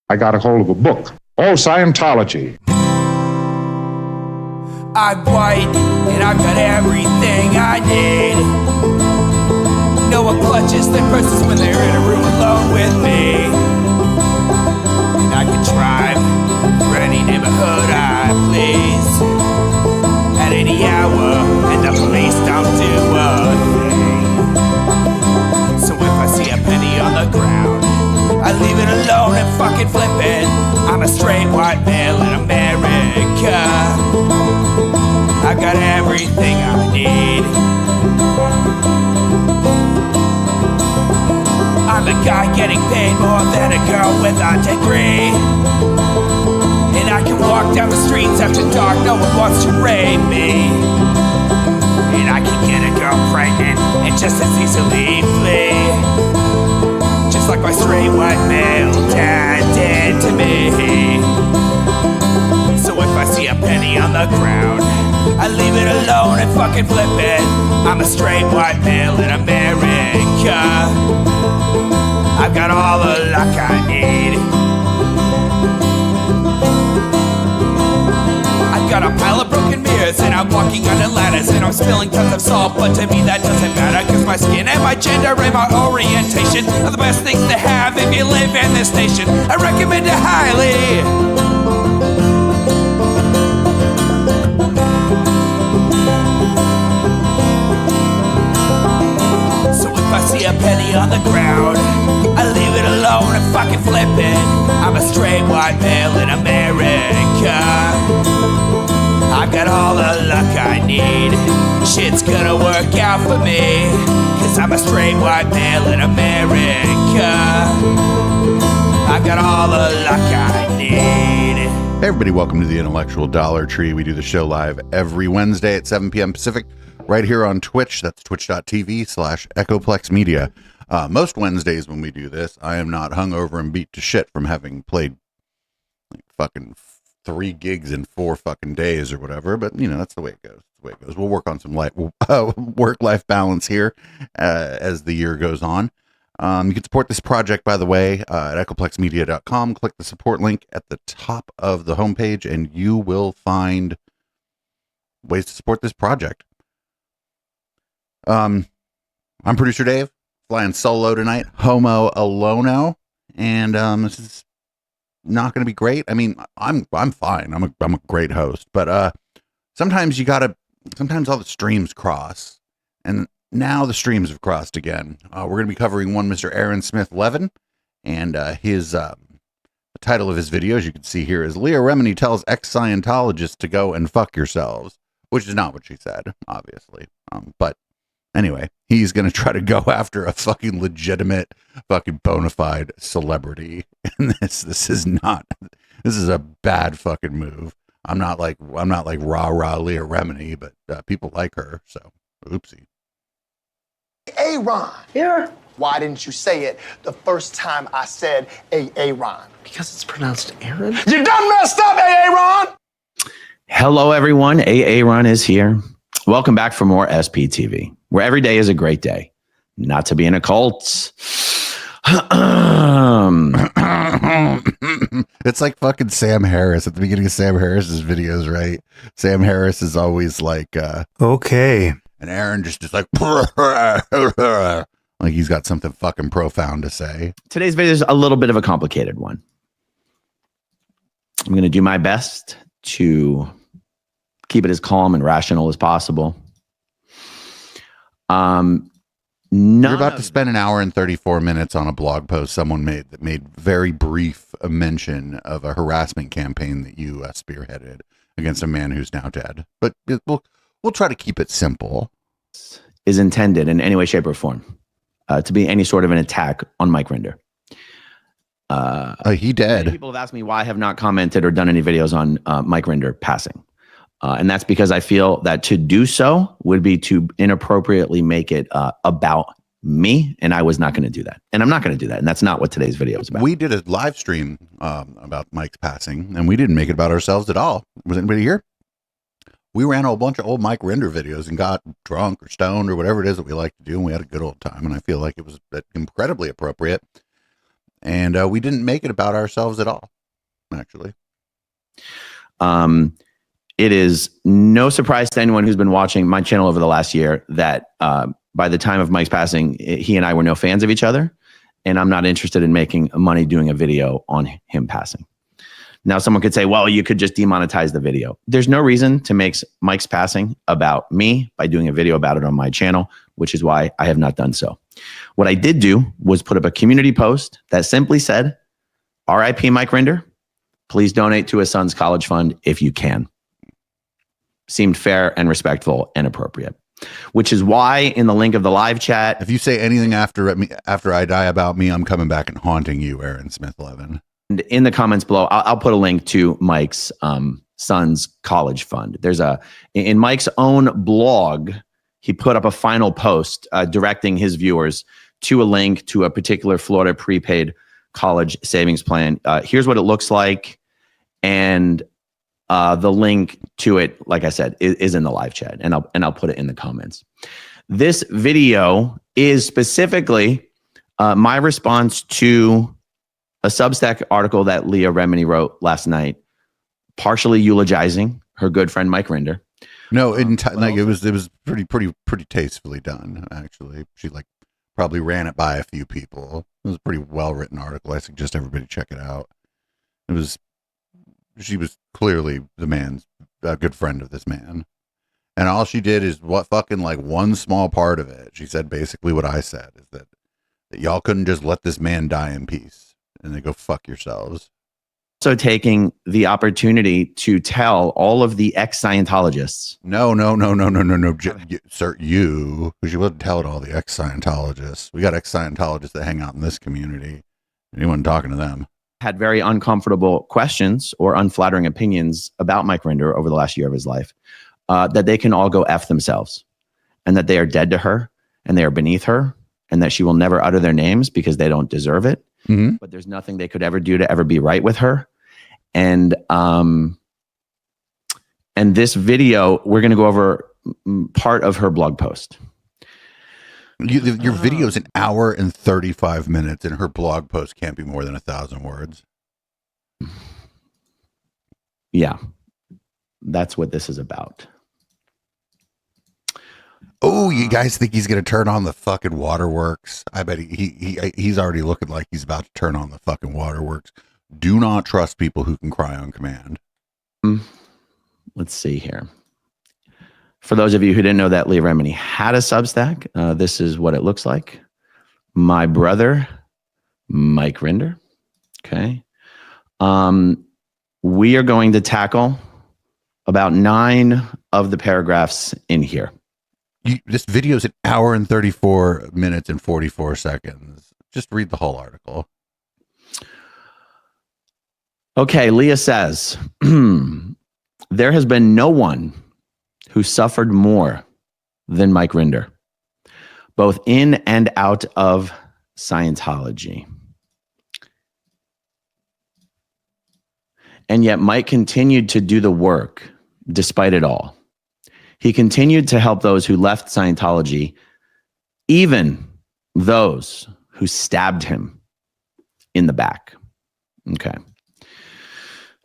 I got a hold of a book. Oh, Scientology. I'm white, and I've got everything I need. No one clutches their purses when they're in a room alone with me. And I can drive through any neighborhood I please at any hour, and the police don't do a thing. So if I see a penny on the ground, I leave it alone and fucking flip it. I'm a straight white male in America. I got everything I need. I'm a guy getting paid more than a girl with a degree. And I can walk down the streets after dark, no one wants to rape me. And I can get a girl pregnant and just as easily flee. Just like my straight white male dad did to me. So if I see a penny on the ground, I leave it alone and fucking flip it. I'm a straight white male in America. I've got all the luck I need. I've got a pile of broken mirrors and I'm walking under ladders and I'm spilling tons of salt, but to me that doesn't matter, cause my skin and my gender and my orientation are the best things to have if you live in this nation. I recommend it highly. I see a penny on the ground, I leave it alone and fucking flip it. I'm a straight white male in America. I've got all the luck I need. Shit's gonna work out for me, cause I'm a straight white male in America. I've got all the luck I need. Hey everybody, welcome to the Intellectual Dollar Tree. We do the show live every Wednesday at 7 p.m. Pacific. Right here on Twitch, that's twitch.tv/Echoplex Media. Most Wednesdays when we do this, I am not hungover and beat to shit from having played like fucking 3 gigs in 4 fucking days or whatever, but you know, that's the way it goes. That's the way it goes. We'll work on some work-life balance here as the year goes on. You can support this project, by the way, at echoplexmedia.com. Click the support link at the top of the homepage and you will find ways to support this project. I'm producer Dave, flying solo tonight, homo alono, and this is not going to be great. I mean, I'm fine. I'm a great host, but sometimes sometimes all the streams cross, and now the streams have crossed again. We're going to be covering one Mr. Smith-Levin, and his the title of his video, as you can see here, is Leah Remini tells ex-Scientologists to go and fuck yourselves, which is not what she said, obviously, but anyway, he's going to try to go after a fucking legitimate, fucking bona fide celebrity. And this is a bad fucking move. I'm not like rah Leah Remini, but people like her. So, oopsie. Aaron. Here. Why didn't you say it the first time I said Aaron? Because it's pronounced Aaron. You done messed up, Aaron! Hello, everyone. Aaron is here. Welcome back for more SPTV, where every day is a great day. Not to be in a cult. It's like fucking Sam Harris at the beginning of Sam Harris's videos, right? Sam Harris is always like, okay. And Aaron just like he's got something fucking profound to say. Today's video is a little bit of a complicated one. I'm going to do my best to keep it as calm and rational as possible. You're about to spend an hour and 34 minutes on a blog post someone made that made very brief mention of a harassment campaign that you spearheaded against a man who's now dead. But we'll try to keep it simple. Is intended in any way, shape, or form to be any sort of an attack on Mike Rinder. He dead. People have asked me why I have not commented or done any videos on Mike Rinder passing. And that's because I feel that to do so would be to inappropriately make it about me, and I was not going to do that. And I'm not going to do that, and that's not what today's video is about. We did a live stream about Mike's passing, and we didn't make it about ourselves at all. Was anybody here? We ran a bunch of old Mike Rinder videos and got drunk or stoned or whatever it is that we like to do, and we had a good old time, and I feel like it was incredibly appropriate And we didn't make it about ourselves at all, actually. It is no surprise to anyone who's been watching my channel over the last year that by the time of Mike's passing, he and I were no fans of each other. And I'm not interested in making money doing a video on him passing. Now, someone could say, well, you could just demonetize the video. There's no reason to make Mike's passing about me by doing a video about it on my channel, which is why I have not done so. What I did do was put up a community post that simply said, RIP Mike Rinder, please donate to his son's college fund if you can. Seemed fair and respectful and appropriate, which is why in the link of the live chat, If you say anything after I die about me, I'm coming back and haunting you, Aaron Smith-Levin. and in the comments below, I'll put a link to Mike's son's college fund. There's in Mike's own blog, he put up a final post directing his viewers to a link to a particular Florida prepaid college savings plan. Here's what it looks like. And the link to it, like I said, is in the live chat, and I'll put it in the comments. This video is specifically my response to a Substack article that Leah Remini wrote last night, partially eulogizing her good friend Mike Rinder. No, it was pretty tastefully done. Actually, she probably ran it by a few people. It was a pretty well written article. I suggest everybody check it out. She was clearly a good friend of this man. And all she did is one small part of it. She said basically what I said, is that y'all couldn't just let this man die in peace and then go fuck yourselves. So taking the opportunity to tell all of the ex-Scientologists. No, sir, you, because you wouldn't tell it all the ex-Scientologists. We got ex-Scientologists that hang out in this community. Anyone talking to them? Had very uncomfortable questions or unflattering opinions about Mike Rinder over the last year of his life, that they can all go F themselves, and that they are dead to her and they are beneath her, and that she will never utter their names because they don't deserve it. Mm-hmm. But there's nothing they could ever do to ever be right with her. And this video, we're going to go over part of her blog post. Your video is an hour and 35 minutes, and her blog post can't be more than 1,000 words. Yeah, that's what this is about. Oh, you guys think he's going to turn on the fucking waterworks? I bet he's already looking like he's about to turn on the fucking waterworks. Do not trust people who can cry on command. Let's see here. For those of you who didn't know that Leah Remini had a Substack, this is what it looks like. My brother, Mike Rinder. Okay. We are going to tackle about 9 of the paragraphs in here. This video is an hour and 34 minutes and 44 seconds. Just read the whole article. Okay, Leah says, there has been no one who suffered more than Mike Rinder, both in and out of Scientology. And yet Mike continued to do the work despite it all. He continued to help those who left Scientology, even those who stabbed him in the back. Okay.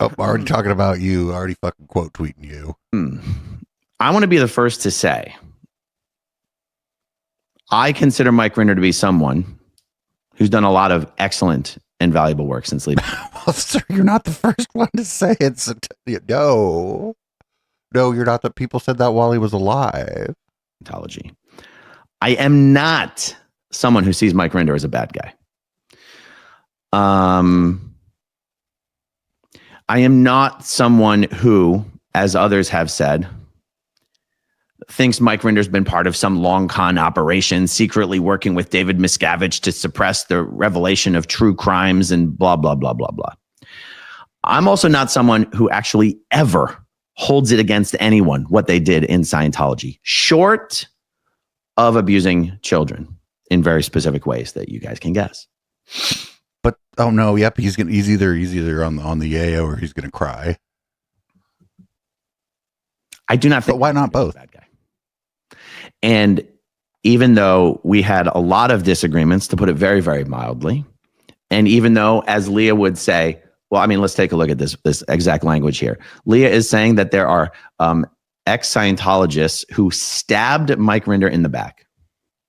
Oh, already talking about you. Already fucking quote tweeting you. I want to be the first to say, I consider Mike Rinder to be someone who's done a lot of excellent and valuable work since leaving. Well, sir, you're not the first one to say it. No, you're not. The people said that while he was alive. Scientology. I am not someone who sees Mike Rinder as a bad guy. I am not someone who, as others have said, thinks Mike Rinder's been part of some long con operation, secretly working with David Miscavige to suppress the revelation of true crimes and blah, blah, blah, blah, blah. I'm also not someone who actually ever holds it against anyone what they did in Scientology, short of abusing children in very specific ways that you guys can guess. But oh no, yep, he's either on the yayo or he's gonna cry. I do not think. But why not both? Bad guy. And even though we had a lot of disagreements, to put it very, very mildly, And even though, as Leah would say, well, I mean, let's take a look at this exact language here. Leah is saying that there are ex-Scientologists who stabbed Mike Rinder in the back.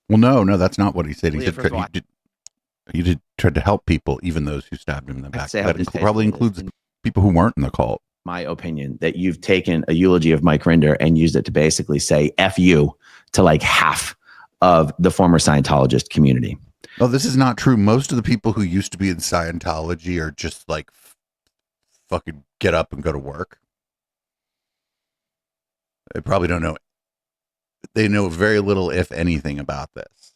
Well, no, that's not what he said. He Leah, said he did tried to help people, even those who stabbed him in the back. That probably includes people who weren't in the cult. My opinion, that you've taken a eulogy of Mike Rinder and used it to basically say F you to like half of the former Scientologist community. Oh, this is not true. Most of the people who used to be in Scientology are just like fucking get up and go to work. They probably don't know. They know very little, if anything, about this.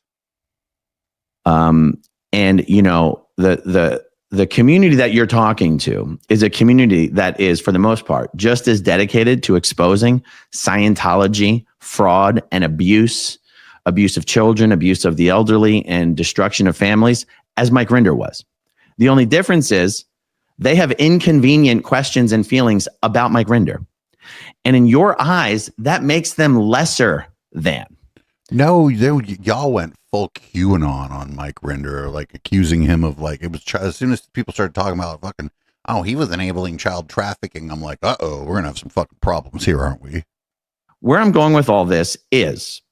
And you know, the community that you're talking to is a community that is, for the most part, just as dedicated to exposing Scientology fraud and abuse of children, abuse of the elderly, and destruction of families as Mike Rinder was. The only difference is they have inconvenient questions and feelings about Mike Rinder. And in your eyes, that makes them lesser than. No, y'all went full QAnon on Mike Rinder, like accusing him of like, it was as soon as people started talking about fucking, oh, he was enabling child trafficking. I'm like, we're going to have some fucking problems here, aren't we? Where I'm going with all this is,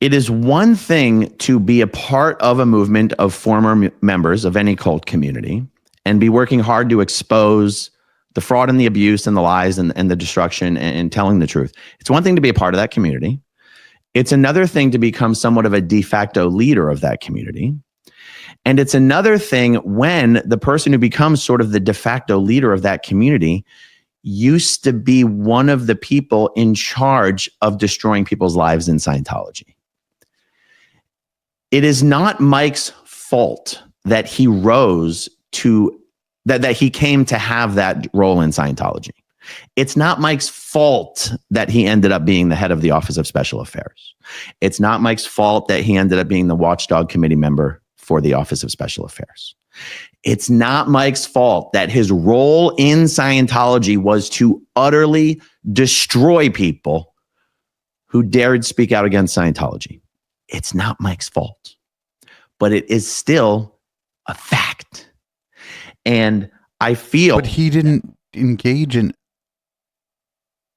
it is one thing to be a part of a movement of former members of any cult community and be working hard to expose the fraud and the abuse and the lies and the destruction and telling the truth. It's one thing to be a part of that community. It's another thing to become somewhat of a de facto leader of that community. And it's another thing when the person who becomes sort of the de facto leader of that community used to be one of the people in charge of destroying people's lives in Scientology. It is not Mike's fault that he rose to that he came to have that role in Scientology. It's not Mike's fault that he ended up being the head of the Office of Special Affairs. It's not Mike's fault that he ended up being the watchdog committee member for the Office of Special Affairs. It's not Mike's fault that his role in Scientology was to utterly destroy people who dared speak out against Scientology. It's not Mike's fault, but it is still a fact. And I feel, but he didn't engage in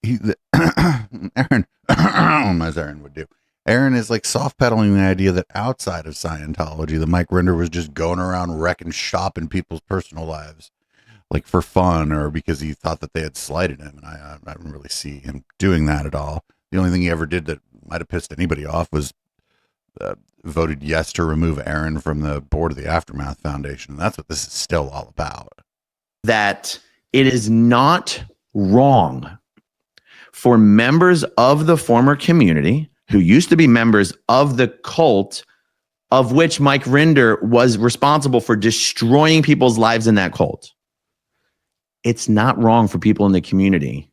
Aaron, as Aaron would do. Aaron is like soft pedaling the idea that outside of Scientology, the Mike Rinder was just going around wrecking shop in people's personal lives, like for fun or because he thought that they had slighted him. And I didn't really see him doing that at all. The only thing he ever did that might have pissed anybody off was voted yes to remove Aaron from the board of the Aftermath Foundation. And that's what this is still all about. That it is not wrong for members of the former community who used to be members of the cult of which Mike Rinder was responsible for destroying people's lives in that cult. It's not wrong for people in the community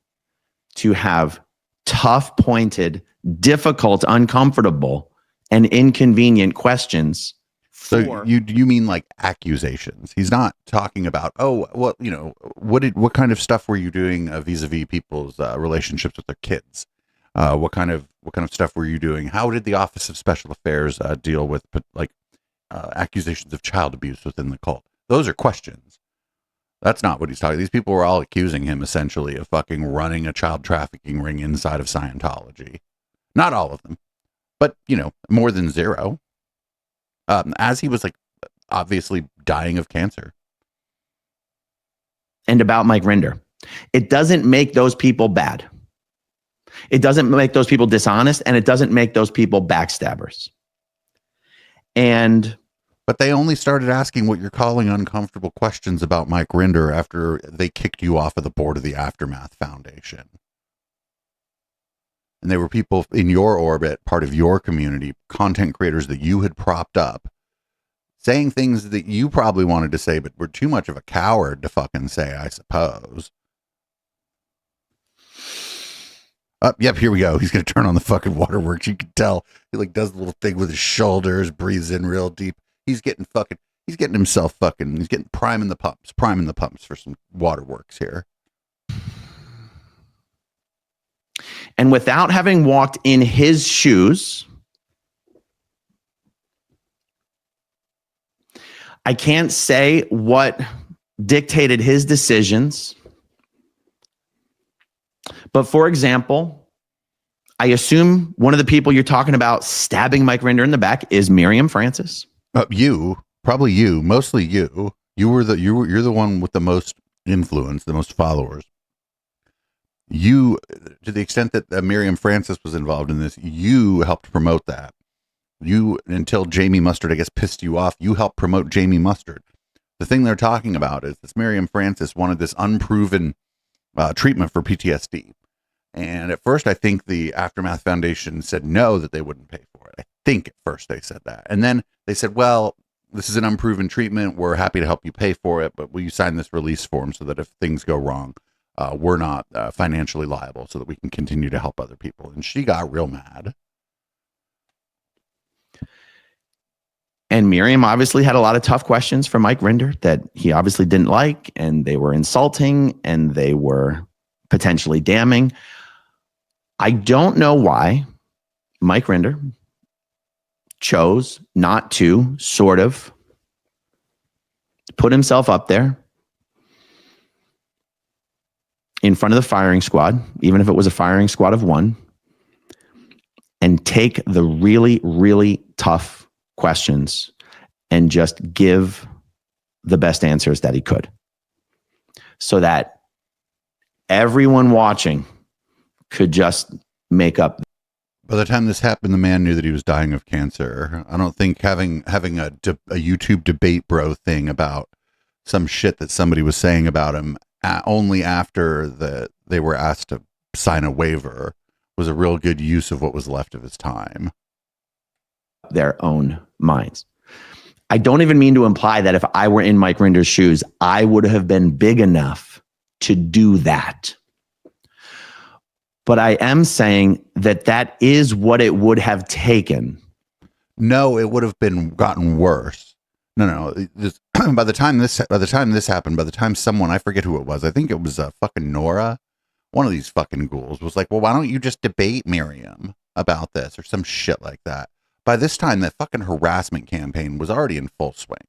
to have tough, pointed, difficult, uncomfortable, and inconvenient questions. So you mean like accusations? He's not talking about, what kind of stuff were you doing vis-a-vis people's relationships with their kids? What kind of stuff were you doing? How did the Office of Special Affairs deal with accusations of child abuse within the cult? Those are questions. That's not what he's talking. These people were all accusing him essentially of fucking running a child trafficking ring inside of Scientology. Not all of them, but more than zero. As he was obviously dying of cancer. And about Mike Rinder, it doesn't make those people bad. It doesn't make those people dishonest, and it doesn't make those people backstabbers. But they only started asking what you're calling uncomfortable questions about Mike Rinder after they kicked you off of the board of the Aftermath Foundation. And they were people in your orbit, part of your community, content creators that you had propped up, saying things that you probably wanted to say, but were too much of a coward to fucking say, I suppose. Yep, here we go. He's going to turn on the fucking waterworks. You can tell he does the little thing with his shoulders, breathes in real deep. He's getting himself he's getting priming the pumps for some waterworks here. And without having walked in his shoes, I can't say what dictated his decisions. But for example, I assume one of the people you're talking about stabbing Mike Rinder in the back is Miriam Francis. Probably you, mostly you. You're the one with the most influence, the most followers. You, to the extent that Miriam Francis was involved in this, you helped promote that. You, until Jamie Mustard, I guess, pissed you off, you helped promote Jamie Mustard. The thing they're talking about is this Miriam Francis wanted this unproven treatment for PTSD. And at first, I think the Aftermath Foundation said no, that they wouldn't pay for it. I think at first they said that. And then they said, well, this is an unproven treatment. We're happy to help you pay for it, but will you sign this release form so that if things go wrong, we're not financially liable, so that we can continue to help other people. And she got real mad. And Miriam obviously had a lot of tough questions for Mike Rinder that he obviously didn't like, and they were insulting and they were potentially damning. I don't know why Mike Rinder chose not to sort of put himself up there in front of the firing squad, even if it was a firing squad of one, and take the really, really tough questions and just give the best answers that he could, so that everyone watching could just make up. By the time this happened, the man knew that he was dying of cancer. I don't think having a YouTube debate bro thing about some shit that somebody was saying about him only after they were asked to sign a waiver was a real good use of what was left of his time. Their own minds. I don't even mean to imply that if I were in Mike Rinder's shoes, I would have been big enough to do that. But I am saying that that is what it would have taken. No, it would have gotten worse. No. By the time this happened, by the time someone, I forget who it was, I think it was fucking Nora, one of these fucking ghouls, was like, well, why don't you just debate Miriam about this or some shit like that? By this time, that fucking harassment campaign was already in full swing.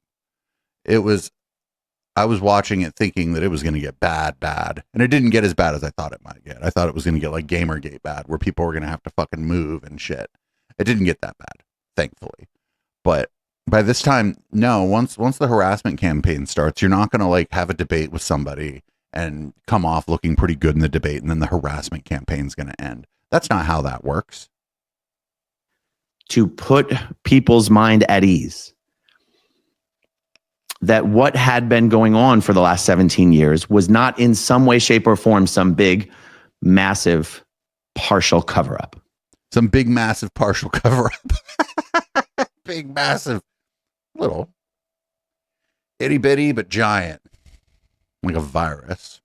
I was watching it thinking that it was going to get bad. And it didn't get as bad as I thought it might get. I thought it was going to get like Gamergate bad, where people were going to have to fucking move and shit. It didn't get that bad, thankfully. But by this time, no, once the harassment campaign starts, you're not going to like have a debate with somebody and come off looking pretty good in the debate, and then the harassment campaign's going to end. That's not how that works. To put people's mind at ease that what had been going on for the last 17 years was not in some way, shape, or form some big, massive, partial cover-up. Some big, massive, partial cover-up. Big, massive, little. Itty-bitty, but giant. Like a virus.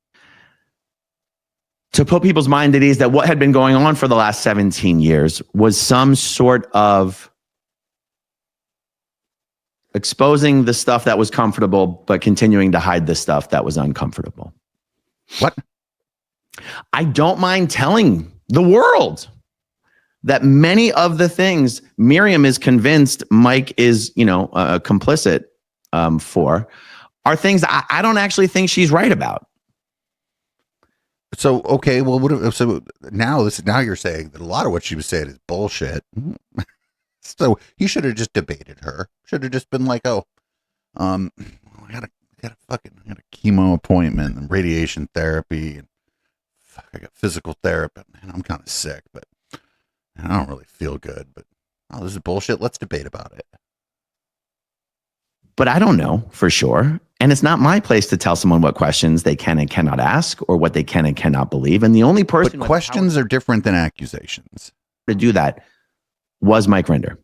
To put people's mind at ease that what had been going on for the last 17 years was some sort of exposing the stuff that was comfortable, but continuing to hide the stuff that was uncomfortable. What? I don't mind telling the world that many of the things Miriam is convinced Mike is, complicit for are things I don't actually think she's right about. So, okay, well, now you're saying that a lot of what she was saying is bullshit. So you should have just debated her. Should have just been like, I got a chemo appointment and radiation therapy, and I got physical therapy, and I'm kind of sick, but I don't really feel good. But this is bullshit. Let's debate about it. But I don't know for sure. And it's not my place to tell someone what questions they can and cannot ask or what they can and cannot believe. And the only person... But questions are different than accusations. To do that was Mike Rinder.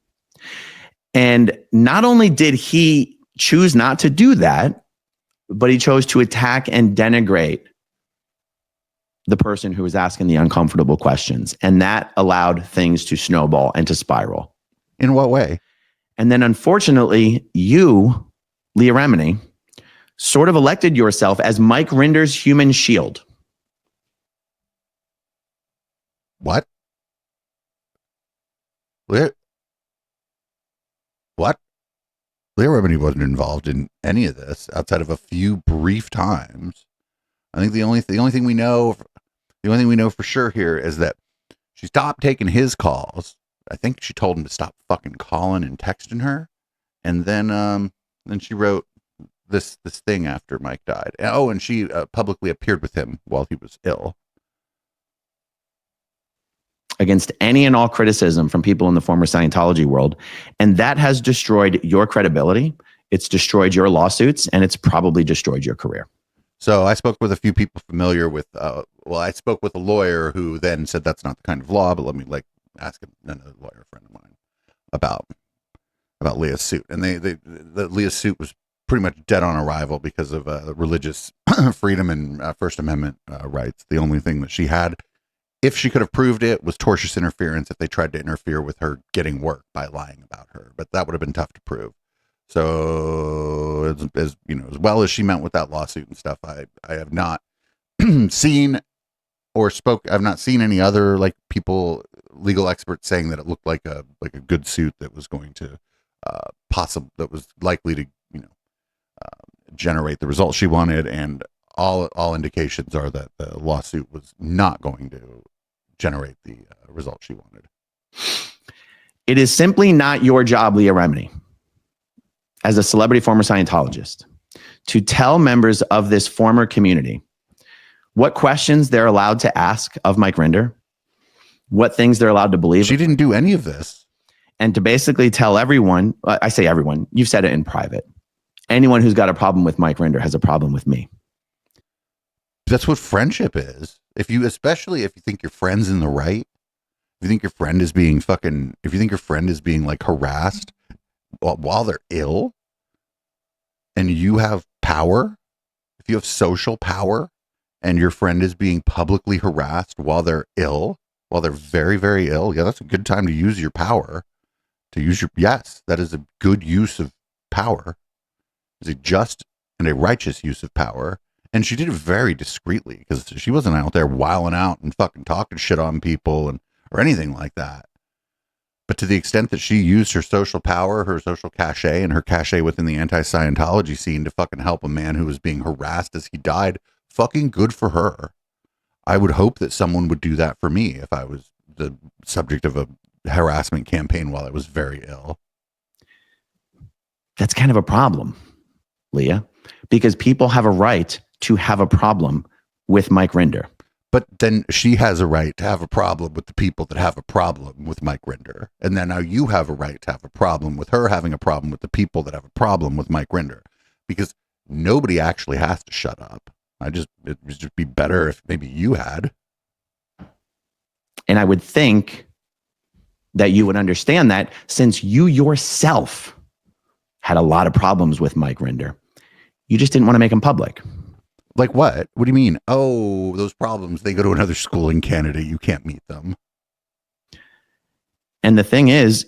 And not only did he choose not to do that, but he chose to attack and denigrate the person who was asking the uncomfortable questions. And that allowed things to snowball and to spiral. In what way? And then unfortunately, you, Leah Remini, sort of elected yourself as Mike Rinder's human shield. What? What? Leah Remini wasn't involved in any of this outside of a few brief times. I think the only thing we know for sure here is that she stopped taking his calls. I think she told him to stop fucking calling and texting her, and then she wrote this thing after Mike died. Oh, and she publicly appeared with him while he was ill. Against any and all criticism from people in the former Scientology world. And that has destroyed your credibility. It's destroyed your lawsuits, and it's probably destroyed your career. So I spoke with a few people familiar with, I spoke with a lawyer who then said that's not the kind of law, but let me ask another lawyer friend of mine about Leah's suit. And the Leah's suit was pretty much dead on arrival because of religious freedom and First Amendment rights. The only thing that she had, if she could have proved it, was tortious interference if they tried to interfere with her getting work by lying about her. But that would have been tough to prove. So as well as she meant with that lawsuit and stuff, I have not seen I've not seen any other people, legal experts saying that it looked like a good suit that was going to that was likely to generate the results she wanted, and all indications are that the lawsuit was not going to generate the results she wanted. It is simply not your job, Leah Remini, as a celebrity former Scientologist, to tell members of this former community what questions they're allowed to ask of Mike Rinder, what things they're allowed to believe. She didn't do any of this. And to basically tell everyone, I say everyone, you've said it in private, anyone who's got a problem with Mike Rinder has a problem with me. That's what friendship is. Especially if you think your friend's in the right, if you think your friend is being harassed while they're ill, and you have power, if you have social power and your friend is being publicly harassed while they're ill, while they're very, very ill, yeah, that's a good time to use your power. Yes, that is a good use of power. It's a just and a righteous use of power. And she did it very discreetly because she wasn't out there wilding out and fucking talking shit on people or anything like that. But to the extent that she used her social power, her social cachet, and her cachet within the anti-Scientology scene to fucking help a man who was being harassed as he died, fucking good for her. I would hope that someone would do that for me if I was the subject of a harassment campaign while I was very ill. That's kind of a problem, Leah, because people have a right to have a problem with Mike Rinder. But then she has a right to have a problem with the people that have a problem with Mike Rinder. And then now you have a right to have a problem with her having a problem with the people that have a problem with Mike Rinder. Because nobody actually has to shut up. It would just be better if maybe you had. And I would think that you would understand that since you yourself had a lot of problems with Mike Rinder, you just didn't want to make them public. Like what? What do you mean? Oh, those problems, they go to another school in Canada. You can't meet them. And the thing is,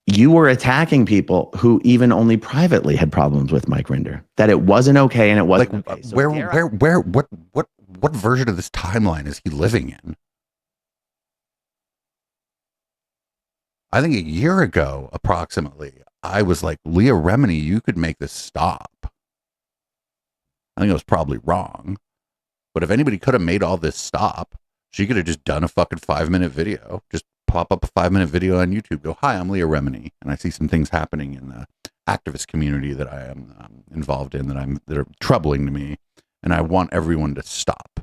you were attacking people who even only privately had problems with Mike Rinder, that it wasn't okay and it wasn't okay. So what version of this timeline is he living in? I think a year ago, approximately, I was like, Leah Remini, you could make this stop. I think I was probably wrong. But if anybody could have made all this stop, she could have just done a fucking 5-minute video. Just pop up a 5-minute video on YouTube. Go, hi, I'm Leah Remini. And I see some things happening in the activist community that I am involved in that are troubling to me. And I want everyone to stop.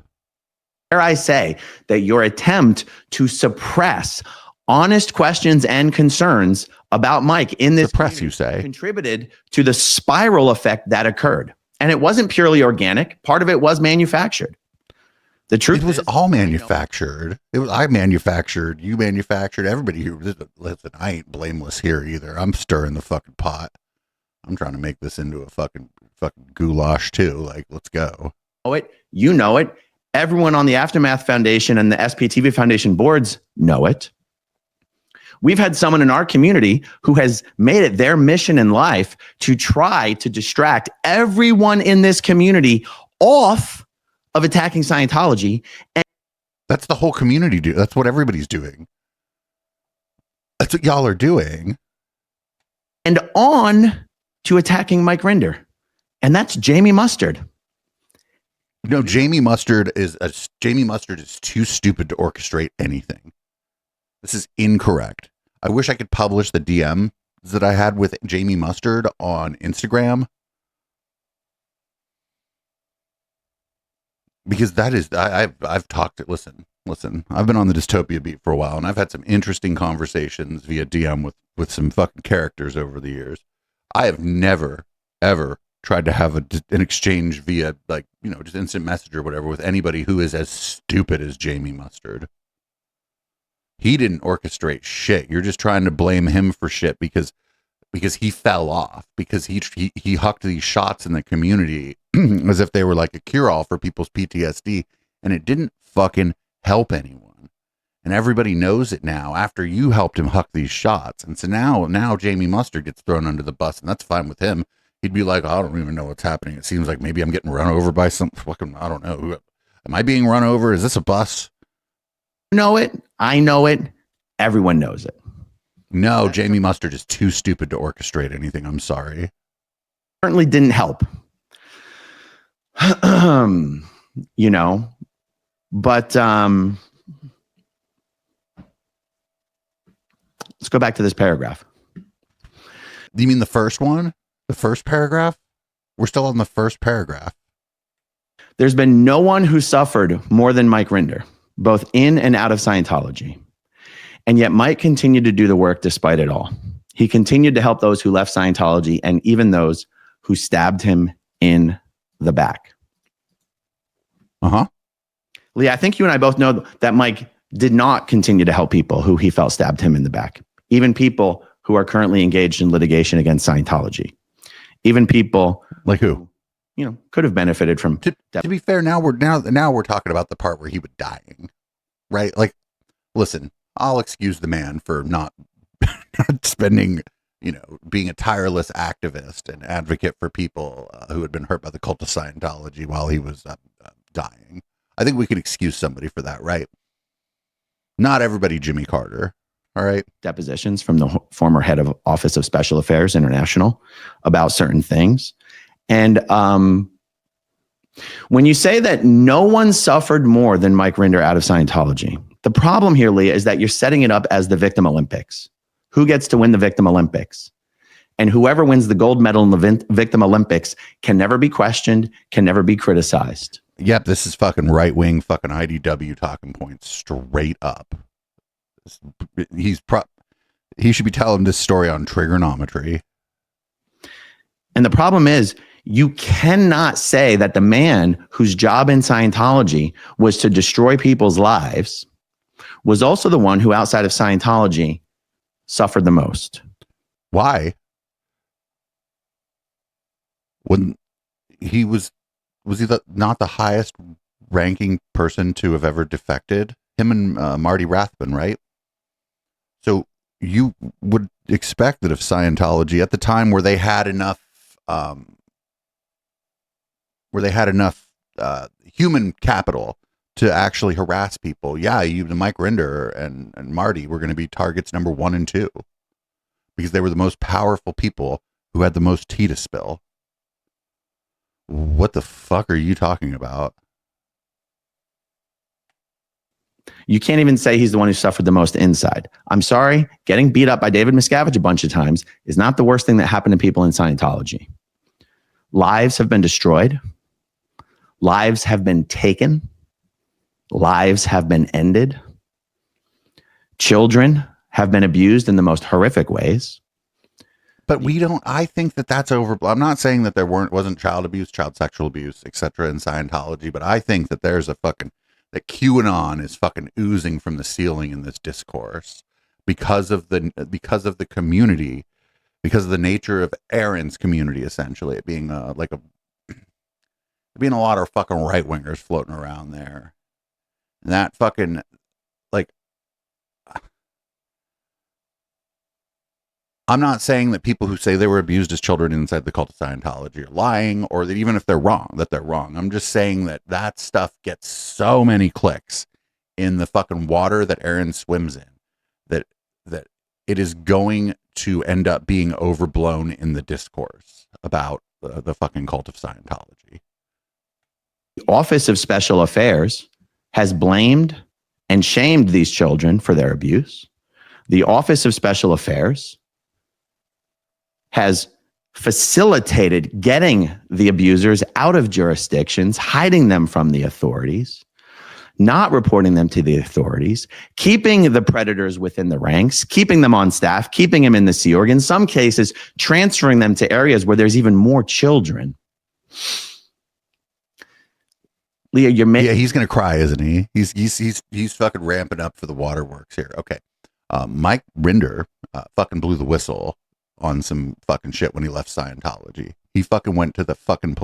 Dare I say that your attempt to suppress honest questions and concerns about Mike in this press, you say, contributed to the spiral effect that occurred. And it wasn't purely organic. Part of it was manufactured. The truth was all manufactured. It was I manufactured, you manufactured, everybody here. Listen, I ain't blameless here either. I'm stirring the fucking pot. I'm trying to make this into a fucking goulash too. Like, let's go. You know it. Everyone on the Aftermath Foundation and the SPTV Foundation boards know it. We've had someone in our community who has made it their mission in life to try to distract everyone in this community off of attacking Scientology. And that's the whole community do. That's what everybody's doing. That's what y'all are doing. and on to attacking Mike Rinder. And that's Jamie Mustard. No, Jamie Mustard is too stupid to orchestrate anything. This is incorrect. I wish I could publish the DMs that I had with Jamie Mustard on Instagram, because that is I've talked. Listen. I've been on the dystopia beat for a while, and I've had some interesting conversations via DM with some fucking characters over the years. I have never ever tried to have an exchange via, like, you know, just instant message or whatever with anybody who is as stupid as Jamie Mustard. He didn't orchestrate shit. You're just trying to blame him for shit because he fell off, because he hucked these shots in the community as if they were like a cure-all for people's PTSD, and it didn't fucking help anyone. And everybody knows it now after you helped him huck these shots. And so now Jamie Mustard gets thrown under the bus, and that's fine with him. He'd be like, I don't even know what's happening. It seems like maybe I'm getting run over by some fucking, I don't know. Am I being run over? Is this a bus? Know it. I know it. Everyone knows it. No, Jamie Mustard is too stupid to orchestrate anything. I'm sorry. Certainly didn't help. You know, but let's go back to this paragraph. Do you mean the first one? The first paragraph? We're still on the first paragraph. There's been no one who suffered more than Mike Rinder, both in and out of Scientology. And yet Mike continued to do the work despite it all. He continued to help those who left Scientology and even those who stabbed him in the back. Uh-huh. Leah, I think you and I both know that Mike did not continue to help people who he felt stabbed him in the back. Even people who are currently engaged in litigation against Scientology. Even people like who, you know, could have benefited from. To be fair, now we're talking about the part where he was dying, right? Like, listen, I'll excuse the man for not spending, you know, being a tireless activist and advocate for people who had been hurt by the cult of Scientology while he was dying. I think we can excuse somebody for that, right? Not everybody Jimmy Carter. All right. Depositions from the former head of Office of Special Affairs International about certain things. And when you say that no one suffered more than Mike Rinder out of Scientology, the problem here, Leah, is that you're setting it up as the Victim Olympics. Who gets to win the Victim Olympics? And whoever wins the gold medal in the Victim Olympics can never be questioned, can never be criticized. Yep, this is fucking right-wing fucking IDW talking points straight up. He should be telling this story on trigonometry. And the problem is, you cannot say that the man whose job in Scientology was to destroy people's lives was also the one who, outside of Scientology, suffered the most. Why? When he was he not the highest ranking person to have ever defected? Him and Marty Rathbun, right? So you would expect that if Scientology, at the time where they had enough human capital to actually harass people, Mike Rinder and Marty were going to be targets number 1 and 2 because they were the most powerful people who had the most tea to spill. What the fuck are you talking about? You can't even say he's the one who suffered the most inside. I'm sorry, getting beat up by David Miscavige a bunch of times is not the worst thing that happened to people in Scientology. Lives have been destroyed. Lives have been taken. Lives have been ended. Children have been abused in the most horrific ways. But I think that that's over. I'm not saying that there wasn't child abuse, child sexual abuse, etc. in Scientology, but I think that there's that QAnon is fucking oozing from the ceiling in this discourse because of the community, because of the nature of Aaron's community, essentially, it being a lot of fucking right wingers floating around there. And that fucking, like, I'm not saying that people who say they were abused as children inside the cult of Scientology are lying, or that even if they're wrong, that they're wrong. I'm just saying that stuff gets so many clicks in the fucking water that Aaron swims in, that it is going to end up being overblown in the discourse about the fucking cult of Scientology. The Office of Special Affairs has blamed and shamed these children for their abuse. The Office of Special Affairs has facilitated getting the abusers out of jurisdictions, hiding them from the authorities, not reporting them to the authorities, keeping the predators within the ranks, keeping them on staff, keeping them in the Sea Org, in some cases, transferring them to areas where there's even more children. Leah, you're making... Yeah, he's going to cry, isn't he? He's fucking ramping up for the waterworks here. Okay. Mike Rinder fucking blew the whistle on some fucking shit when he left Scientology. He fucking went to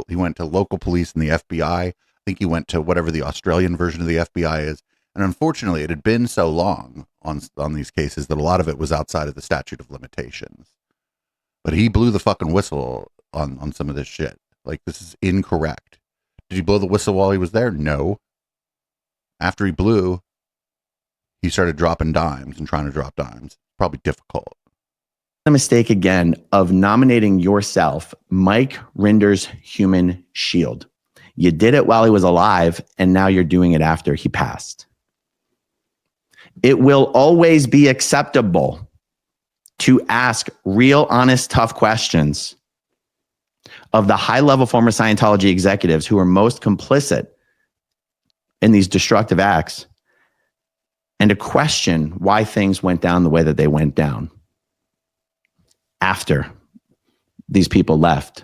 he went to local police and the FBI. I think he went to whatever the Australian version of the FBI is. And unfortunately, it had been so long on these cases that a lot of it was outside of the statute of limitations. But he blew the fucking whistle on some of this shit. Like, this is incorrect. Did he blow the whistle while he was there? No. After he blew, he started dropping dimes and trying to drop dimes. Probably difficult. The mistake again of nominating yourself Mike Rinder's human shield. You did it while he was alive, and now you're doing it after he passed. It will always be acceptable to ask real, honest, tough questions of the high-level former Scientology executives who are most complicit in these destructive acts, and to question why things went down the way that they went down after these people left.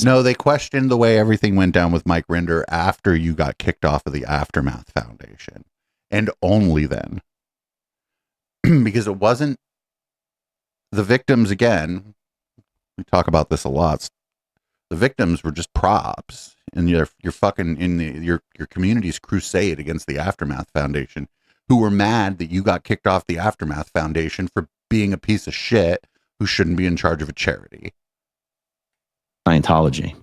No, they questioned the way everything went down with Mike Rinder after you got kicked off of the Aftermath Foundation. And only then. Because it wasn't the victims, again, we talk about this a lot. The victims were just props in your fucking your community's crusade against the Aftermath Foundation, who were mad that you got kicked off the Aftermath Foundation for being a piece of shit who shouldn't be in charge of a charity. Scientology.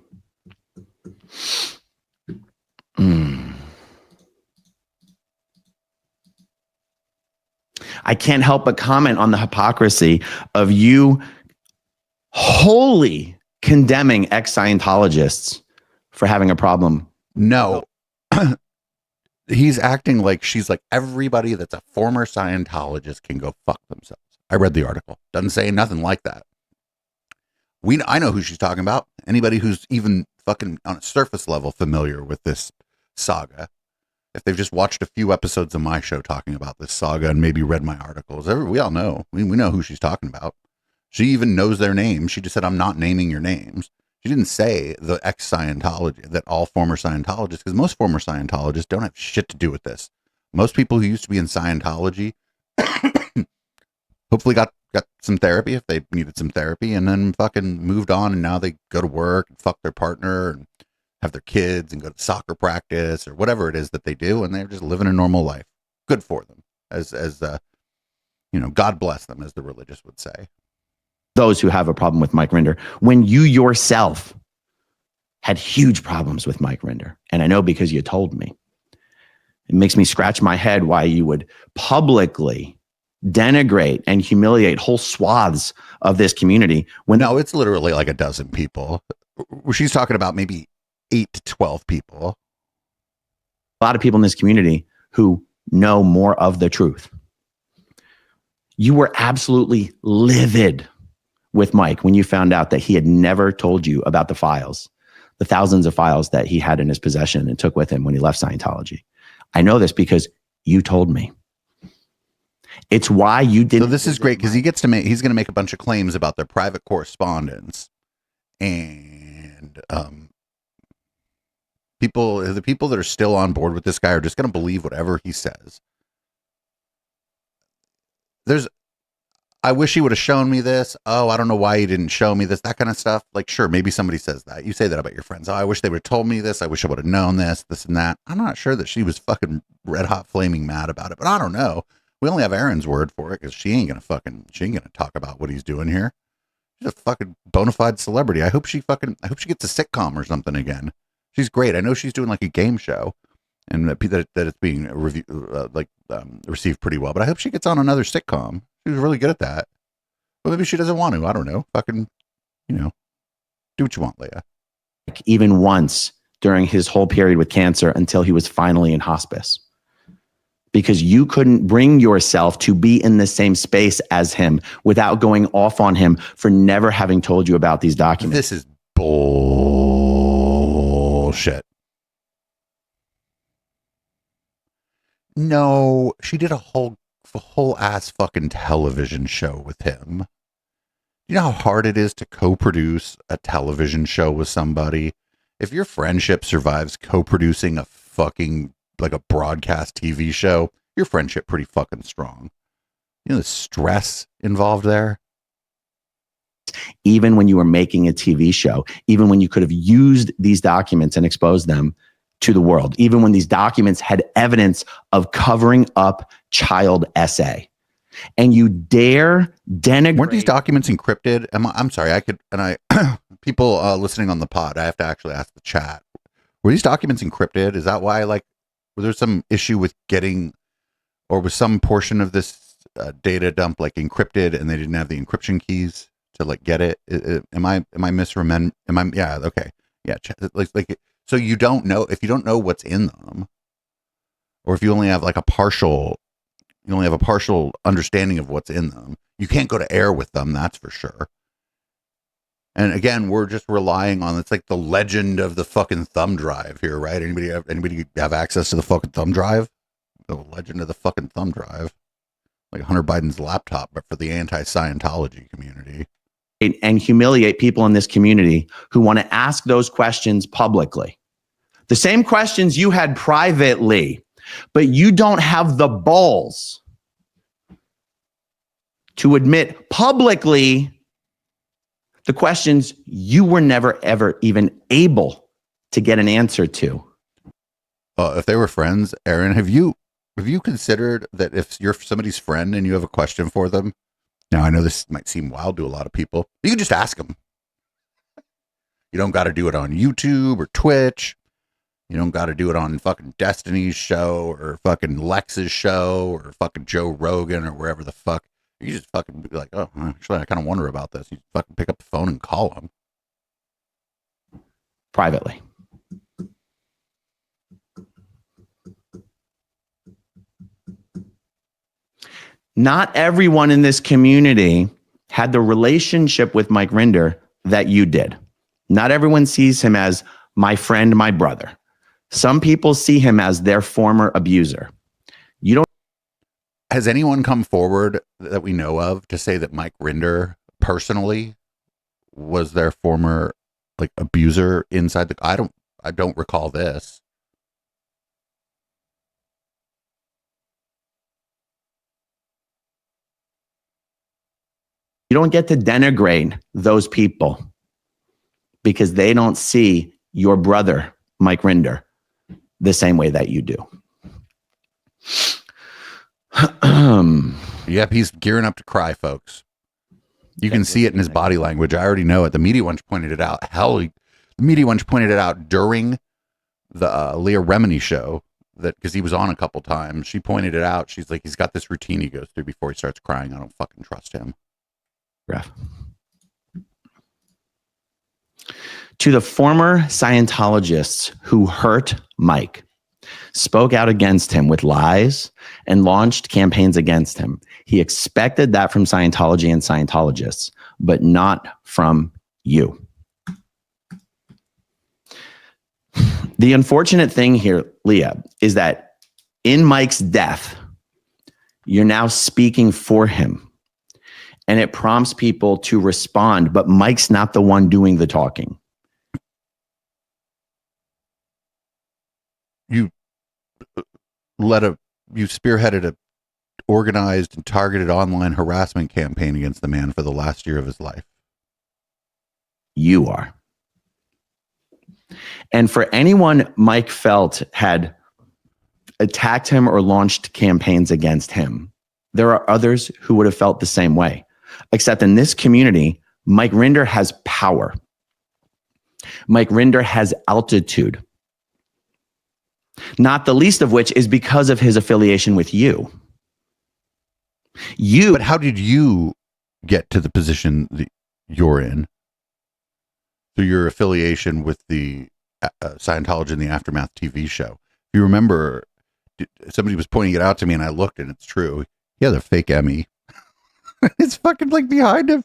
I can't help but comment on the hypocrisy of you wholly condemning ex-Scientologists for having a problem. No. He's acting like she's like everybody that's a former Scientologist can go fuck themselves. I read the article. Doesn't say nothing like that. I know who she's talking about. Anybody who's even fucking on a surface level familiar with this saga, if they've just watched a few episodes of my show talking about this saga and maybe read my articles, we all know. We know who she's talking about. She even knows their names. She just said, I'm not naming your names. She didn't say the ex-Scientology, that all former Scientologists, because most former Scientologists don't have shit to do with this. Most people who used to be in Scientology hopefully got some therapy if they needed some therapy, and then fucking moved on, and now they go to work and fuck their partner and have their kids and go to soccer practice or whatever it is that they do, and they're just living a normal life. Good for them. As God bless them, as the religious would say. Those who have a problem with Mike Rinder, when you yourself had huge problems with Mike Rinder, and I know because you told me. It makes me scratch my head why you would publicly denigrate and humiliate whole swaths of this community. No, it's literally like a dozen people. She's talking about maybe 8 to 12 people. A lot of people in this community who know more of the truth. You were absolutely livid with Mike when you found out that he had never told you about the files, the thousands of files that he had in his possession and took with him when he left Scientology. I know this because you told me. It's why you didn't. So this is great because he's going to make a bunch of claims about their private correspondence, and the people that are still on board with this guy are just going to believe whatever he says. I wish he would have shown me this. Oh, I don't know why he didn't show me this, that kind of stuff. Like, sure, maybe somebody says that. You say that about your friends. Oh, I wish they would have told me this. I wish I would have known this and that. I'm not sure that she was fucking red hot flaming mad about it, but I don't know. We only have Erin's word for it because she ain't gonna talk about what he's doing here. She's a fucking bona fide celebrity. I hope she gets a sitcom or something again. She's great. I know she's doing like a game show, and that it's being received pretty well. But I hope she gets on another sitcom. She was really good at that. Well, maybe she doesn't want to. I don't know. Fucking, do what you want, Leah. Even once during his whole period with cancer until he was finally in hospice. Because you couldn't bring yourself to be in the same space as him without going off on him for never having told you about these documents. This is bullshit. No, she did a whole ass fucking television show with him. You know how hard it is to co-produce a television show with somebody? If your friendship survives co-producing a fucking, like a broadcast TV show, your friendship pretty fucking strong. You know the stress involved there? Even when you were making a TV show, even when you could have used these documents and exposed them to the world, even when these documents had evidence of covering up child SA. And you dare denigrate. Weren't these documents encrypted? I'm sorry, people listening on the pod, I have to actually ask the chat. Were these documents encrypted? Is that why, was there some issue with getting, or was some portion of this data dump encrypted and they didn't have the encryption keys to get it? Am I misremembering? Yeah, okay. Yeah, so you don't know, if you don't know what's in them, or if you only have a partial understanding of what's in them, you can't go to air with them, that's for sure. And again, we're just relying on, it's like the legend of the fucking thumb drive here, right? Anybody have access to the fucking thumb drive? The legend of the fucking thumb drive. Like Hunter Biden's laptop, but for the anti-Scientology community. And humiliate people in this community who want to ask those questions publicly. The same questions you had privately, but you don't have the balls to admit publicly the questions you were never, ever even able to get an answer to. If they were friends, Aaron, have you considered that if you're somebody's friend and you have a question for them? Now, I know this might seem wild to a lot of people. You can just ask them. You don't got to do it on YouTube or Twitch. You don't got to do it on fucking Destiny's show or fucking Lex's show or fucking Joe Rogan or wherever the fuck. You just fucking be like, oh, actually, I kind of wonder about this. You fucking pick up the phone and call them. Privately. Not everyone in this community had the relationship with Mike Rinder that you did. Not everyone sees him as my friend, my brother. Some people see him as their former abuser. You don't. Has anyone come forward that we know of to say that Mike Rinder personally was their former abuser inside the? I don't recall this. You don't get to denigrate those people because they don't see your brother, Mike Rinder, the same way that you do. Yep, he's gearing up to cry, folks. You can see it in his body language. I already know it. The media wench pointed it out. Hell, the media wench pointed it out during the Leah Remini show, that because he was on a couple times. She pointed it out. She's like, he's got this routine he goes through before he starts crying. I don't fucking trust him. Ref. To the former Scientologists who hurt Mike, spoke out against him with lies, and launched campaigns against him. He expected that from Scientology and Scientologists, but not from you. The unfortunate thing here, Leah, is that in Mike's death, you're now speaking for him. And it prompts people to respond, but Mike's not the one doing the talking. You spearheaded a organized and targeted online harassment campaign against the man for the last year of his life. You are. And for anyone Mike felt had attacked him or launched campaigns against him, there are others who would have felt the same way. Except in this community, Mike Rinder has power. Mike Rinder has altitude. Not the least of which is because of his affiliation with you. But how did you get to the position that you're in through your affiliation with the Scientology and the Aftermath TV show. If you remember, somebody was pointing it out to me and I looked and it's true. Yeah, the fake Emmy. It's fucking like behind him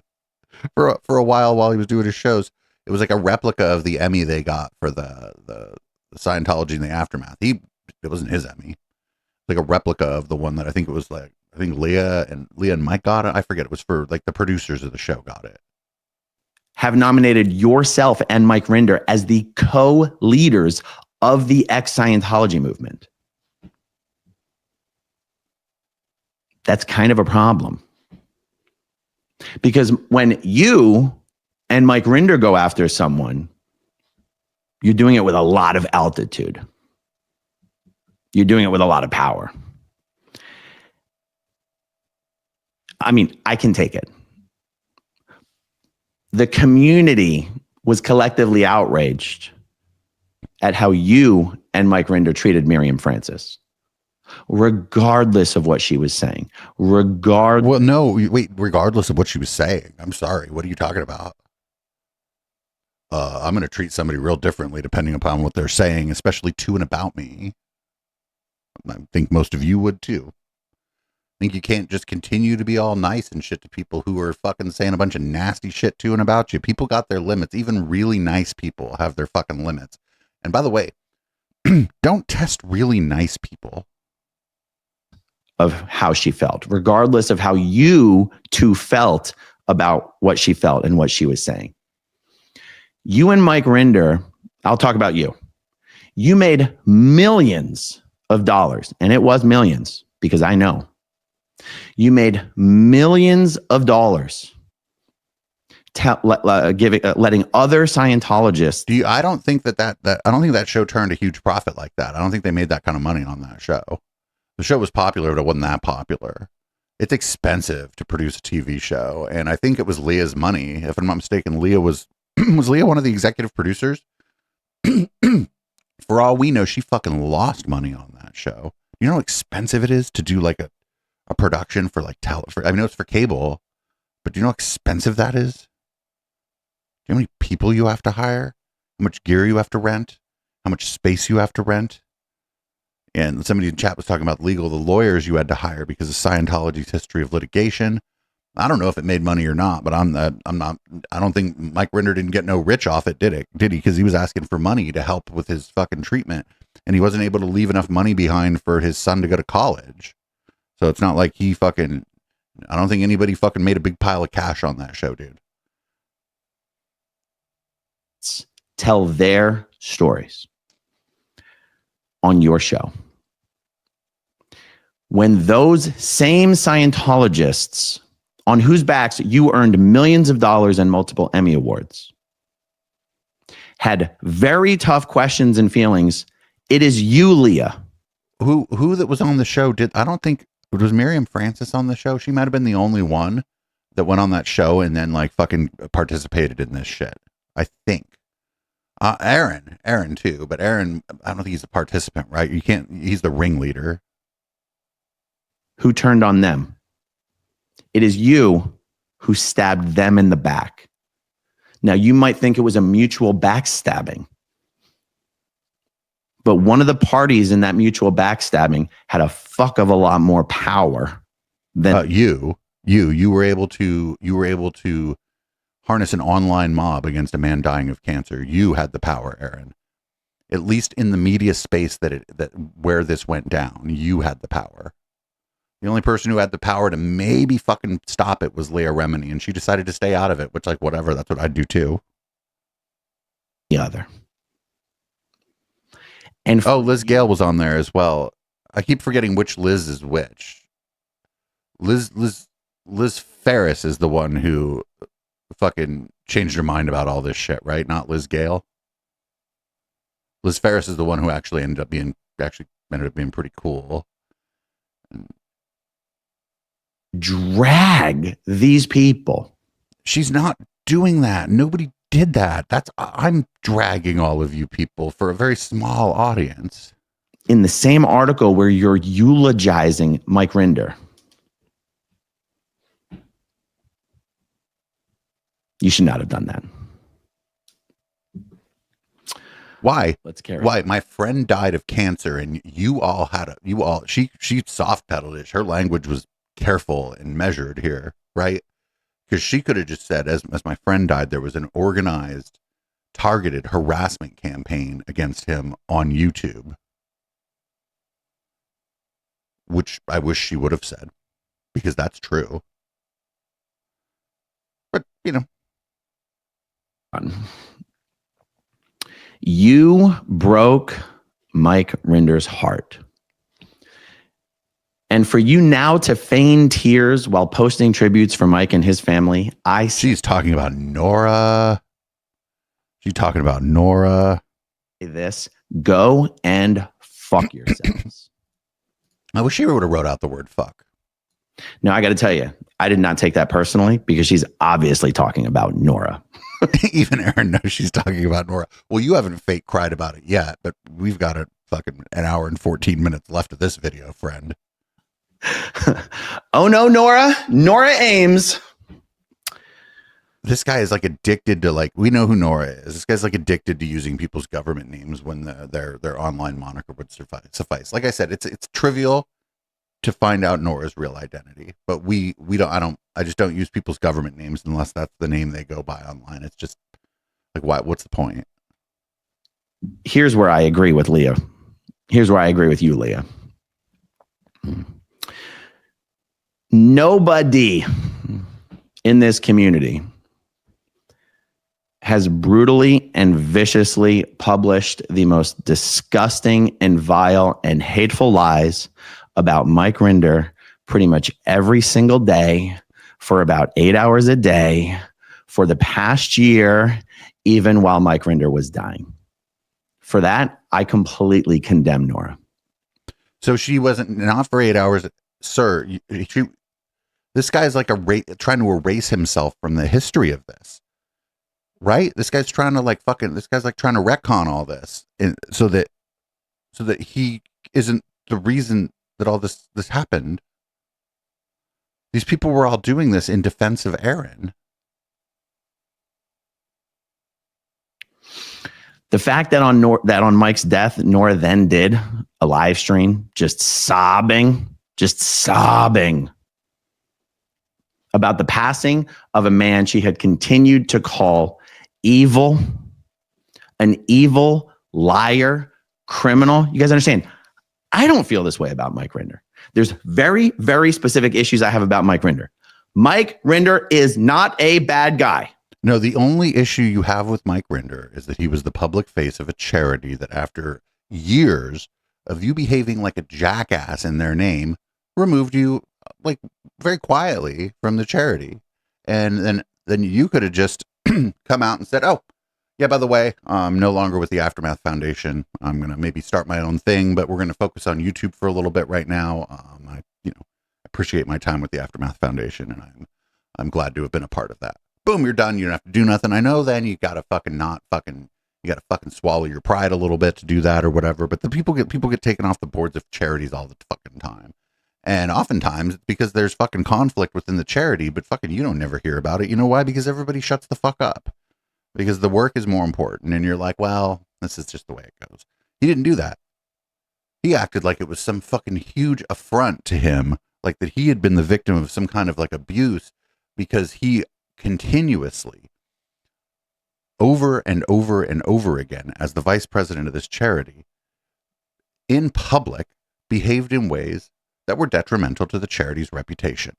for a while he was doing his shows. It was like a replica of the Emmy they got for the Scientology and the Aftermath. It wasn't his Emmy. Like a replica of the one that I think it was like, I think Leah and Mike got it. I forget. It was for like the producers of the show got it. Have nominated yourself and Mike Rinder as the co-leaders of the ex-Scientology movement. That's kind of a problem. Because when you and Mike Rinder go after someone, you're doing it with a lot of altitude. You're doing it with a lot of power. I mean, I can take it. The community was collectively outraged at how you and Mike Rinder treated Miriam Francis, regardless of what she was saying. Well, no, wait, regardless of what she was saying. I'm sorry. What are you talking about? I'm going to treat somebody real differently depending upon what they're saying, especially to and about me. I think most of you would too. I think you can't just continue to be all nice and shit to people who are fucking saying a bunch of nasty shit to and about you. People got their limits. Even really nice people have their fucking limits. And by the way, don't test really nice people. Of how she felt, regardless of how you two felt about what she felt and what she was saying. You and Mike Rinder, I'll talk about you. You made millions of dollars, and it was millions because I know. You made millions of dollars letting other Scientologists. I don't think that show turned a huge profit like that. I don't think they made that kind of money on that show. The show was popular, but it wasn't that popular. It's expensive to produce a TV show, and I think it was Leah's money. If I'm not mistaken, Leah was Leah one of the executive producers? For all we know, she fucking lost money on that show. You know how expensive it is to do like a production for like I know it's for cable, but do you know how expensive that is? Do you know how many people you have to hire? How much gear you have to rent? How much space you have to rent? And somebody in chat was talking about the lawyers you had to hire because of Scientology's history of litigation. I don't know if it made money or not, but I don't think Mike Rinder didn't get no rich off it, did he? Because he was asking for money to help with his fucking treatment, and he wasn't able to leave enough money behind for his son to go to college. So it's not like I don't think anybody fucking made a big pile of cash on that show, dude. Tell their stories on your show. When those same Scientologists on whose backs you earned millions of dollars and multiple Emmy Awards had very tough questions and feelings, it is you, Leah. Who that was on the show I don't think, was Miriam Francis on the show? She might have been the only one that went on that show and then like fucking participated in this shit. I think. Aaron too, but Aaron, I don't think he's a participant, right? He's the ringleader. Who turned on them? It is you who stabbed them in the back. Now, you might think it was a mutual backstabbing, but one of the parties in that mutual backstabbing had a fuck of a lot more power than you were able to harness an online mob against a man dying of cancer. You had the power, Aaron. At least in the media space that where this went down, you had the power. The only person who had the power to maybe fucking stop it was Leah Remini, and she decided to stay out of it, which, like, whatever, that's what I'd do too. The other. And Liz Gale was on there as well. I keep forgetting which Liz is which. Liz Ferris is the one who fucking changed her mind about all this shit, right? Not Liz Gale. Liz Ferris is the one who actually ended up being pretty cool. Drag these people. She's not doing that. Nobody did that. I'm dragging all of you people for a very small audience. In the same article where you're eulogizing Mike Rinder, You should not have done that. Why? Let's carry. Why? My friend died of cancer, and she soft pedaled it. Her language was careful and measured here, right? Because she could have just said, as my friend died, there was an organized, targeted harassment campaign against him on YouTube, which I wish she would have said, because that's true. But, you know. You broke Mike Rinder's heart. And for you now to feign tears while posting tributes for Mike and his family, She's talking about Nora. She's talking about Nora. This, go and fuck yourselves. I wish she would have wrote out the word fuck. Now, I got to tell you, I did not take that personally because she's obviously talking about Nora. Even Aaron knows she's talking about Nora. Well, you haven't fake cried about it yet, but we've got an hour and 14 minutes left of this video, friend. Oh no, Nora Ames. This guy is like addicted to, like, we know who Nora is. This guy's like addicted to using people's government names when their online moniker would suffice. Like I said, it's trivial to find out Nora's real identity, but I just don't use people's government names unless that's the name they go by online. It's just like, what's the point? Here's where I agree with Leah. Here's where I agree with you, Leah. Nobody in this community has brutally and viciously published the most disgusting and vile and hateful lies about Mike Rinder pretty much every single day for about 8 hours a day for the past year, even while Mike Rinder was dying. For that, I completely condemn Nora. So she wasn't, not for 8 hours, sir. This guy's like trying to erase himself from the history of this, right? This guy's trying to trying to retcon all this, and so that he isn't the reason that all this happened. These people were all doing this in defense of Aaron. The fact that on Mike's death, Nora then did a live stream just sobbing about the passing of a man she had continued to call evil, an evil liar, criminal. You guys understand? I don't feel this way about Mike Rinder. There's very, very specific issues I have about Mike Rinder. Mike Rinder is not a bad guy. No, the only issue you have with Mike Rinder is that he was the public face of a charity that, after years of you behaving like a jackass in their name, removed you, like, very quietly from the charity. And then you could have just come out and said, oh, yeah, by the way, I'm no longer with the Aftermath Foundation. I'm going to maybe start my own thing, but we're going to focus on YouTube for a little bit right now. I appreciate my time with the Aftermath Foundation, and I'm glad to have been a part of that. Boom, you're done. You don't have to do nothing. I know then you got to you got to fucking swallow your pride a little bit to do that or whatever. But the people get taken off the boards of charities all the fucking time. And oftentimes it's because there's fucking conflict within the charity, but fucking you don't never hear about it. You know why? Because everybody shuts the fuck up. Because the work is more important. And you're like, well, this is just the way it goes. He didn't do that. He acted like it was some fucking huge affront to him, like that he had been the victim of some kind of like abuse, because he continuously, over and over and over again, as the vice president of this charity, in public, behaved in ways that were detrimental to the charity's reputation.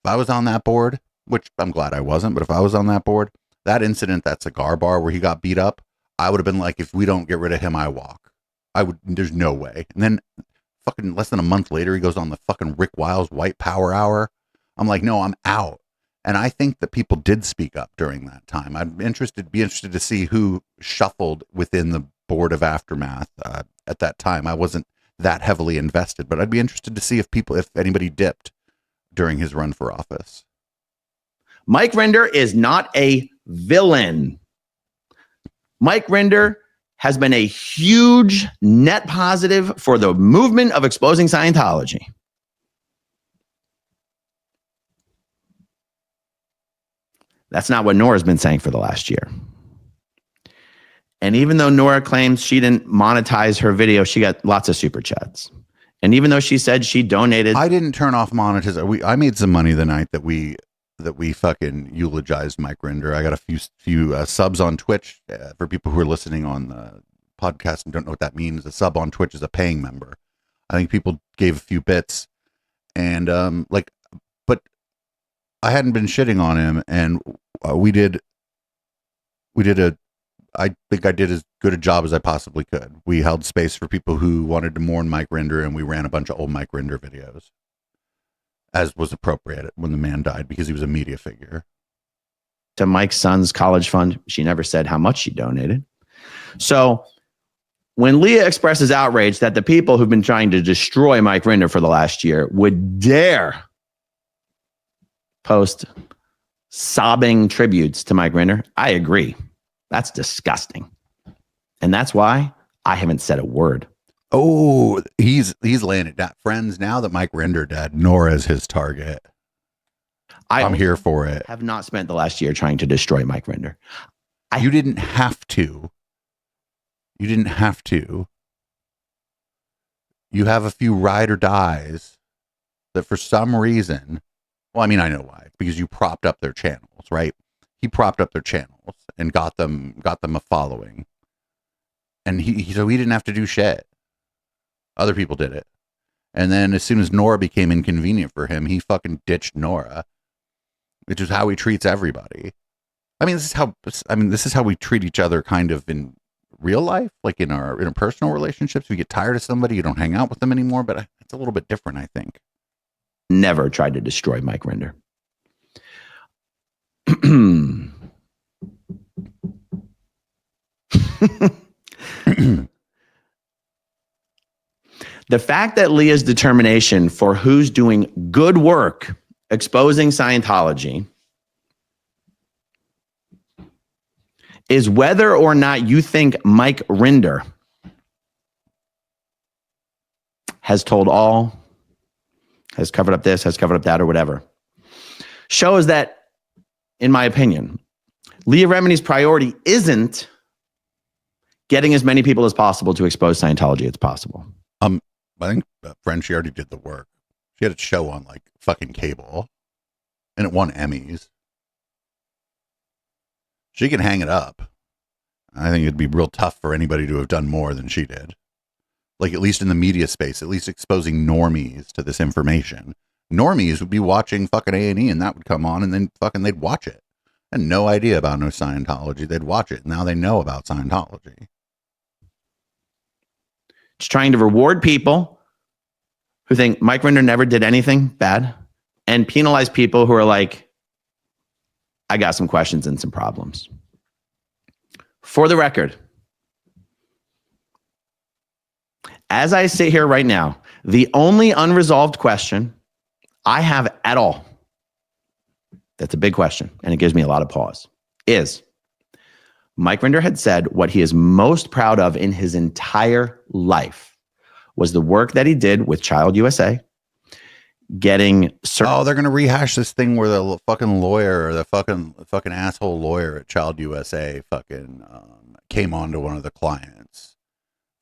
If I was on that board, which I'm glad I wasn't, but if I was on that board, that incident, that cigar bar where he got beat up, I would have been like, if we don't get rid of him, I walk. There's no way. And then fucking less than a month later, he goes on the fucking Rick Wiles White Power Hour. I'm like, no, I'm out. And I think that people did speak up during that time. I'd be interested to see who shuffled within the board of Aftermath at that time. I wasn't that heavily invested, but I'd be interested to see if anybody dipped during his run for office. Mike Rinder is not a villain. Mike Rinder has been a huge net positive for the movement of exposing Scientology. That's not what Nora's been saying for the last year. And even though Nora claims she didn't monetize her video, she got lots of super chats. And even though she said she donated, I didn't turn off monetization. I made some money the night that we fucking eulogized Mike Rinder. I got a few subs on Twitch. For people who are listening on the podcast and don't know what that means, a sub on Twitch is a paying member. I think people gave a few bits, and but I hadn't been shitting on him, and I think I did as good a job as I possibly could. We held space for people who wanted to mourn Mike Rinder, and we ran a bunch of old Mike Rinder videos, as was appropriate when the man died, because he was a media figure. to Mike's son's college fund. She never said how much she donated. So when Leah expresses outrage that the people who've been trying to destroy Mike Rinder for the last year would dare post sobbing tributes to Mike Rinder, I agree. That's disgusting. And that's why I haven't said a word. Oh, he's laying it down. Friends, now that Mike Rinder dead, Nora is his target. I'm here for it. Have not spent the last year trying to destroy Mike Rinder. You didn't have to. You didn't have to. You have a few ride or dies that for some reason, well, I mean, I know why, because you propped up their channels, right? He propped up their channels and got them a following. And so he didn't have to do shit. Other people did it. And then as soon as Nora became inconvenient for him, he fucking ditched Nora, which is how he treats everybody. This is how we treat each other kind of in real life, like in our interpersonal relationships. We get tired of somebody, you don't hang out with them anymore, but it's a little bit different, I think. Never tried to destroy Mike Rinder. The fact that Leah's determination for who's doing good work exposing Scientology is whether or not you think Mike Rinder has told all, has covered up this, has covered up that, or whatever, shows that, in my opinion, Leah Remini's priority isn't getting as many people as possible to expose Scientology as possible. I think, friend, she already did the work. She had a show on like fucking cable, and it won Emmys. She can hang it up. I think it'd be real tough for anybody to have done more than she did. Like, at least in the media space, at least exposing normies to this information. Normies would be watching fucking A&E, and that would come on, and then fucking they'd watch it. And no idea about no Scientology. They'd watch it. Now they know about Scientology. It's trying to reward people who think Mike Rinder never did anything bad and penalize people who are like, I got some questions and some problems. For the record, as I sit here right now, the only unresolved question I have at all, that's a big question, and it gives me a lot of pause, is Mike Rinder had said what he is most proud of in his entire life was the work that he did with Child USA, getting they're going to rehash this thing where the fucking lawyer, or the fucking asshole lawyer at Child USA fucking came on to one of the clients.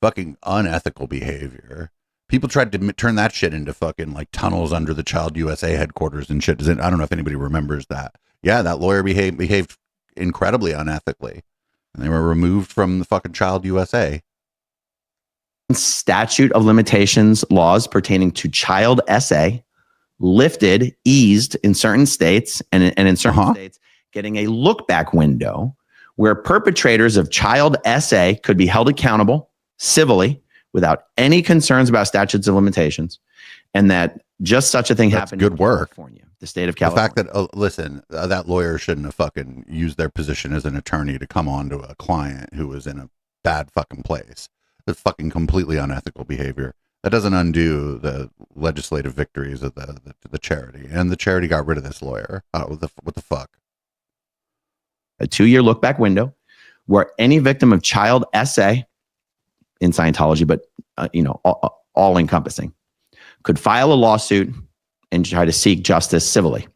Fucking unethical behavior. People tried to turn that shit into fucking like tunnels under the Child USA headquarters and shit. I don't know if anybody remembers that. Yeah, that lawyer behaved incredibly unethically. And they were removed from the fucking Child USA. Statute of limitations laws pertaining to Child SA lifted, eased in certain states, and in certain states, getting a look back window where perpetrators of Child SA could be held accountable civilly without any concerns about statutes of limitations, and that just such a thing happened good in work. California, the state of California. The fact that, that lawyer shouldn't have fucking used their position as an attorney to come on to a client who was in a bad fucking place. That's fucking completely unethical behavior. That doesn't undo the legislative victories of the charity. And the charity got rid of this lawyer. What the fuck? A 2-year look back window where any victim of Child SA in Scientology, but all encompassing, could file a lawsuit and try to seek justice civilly.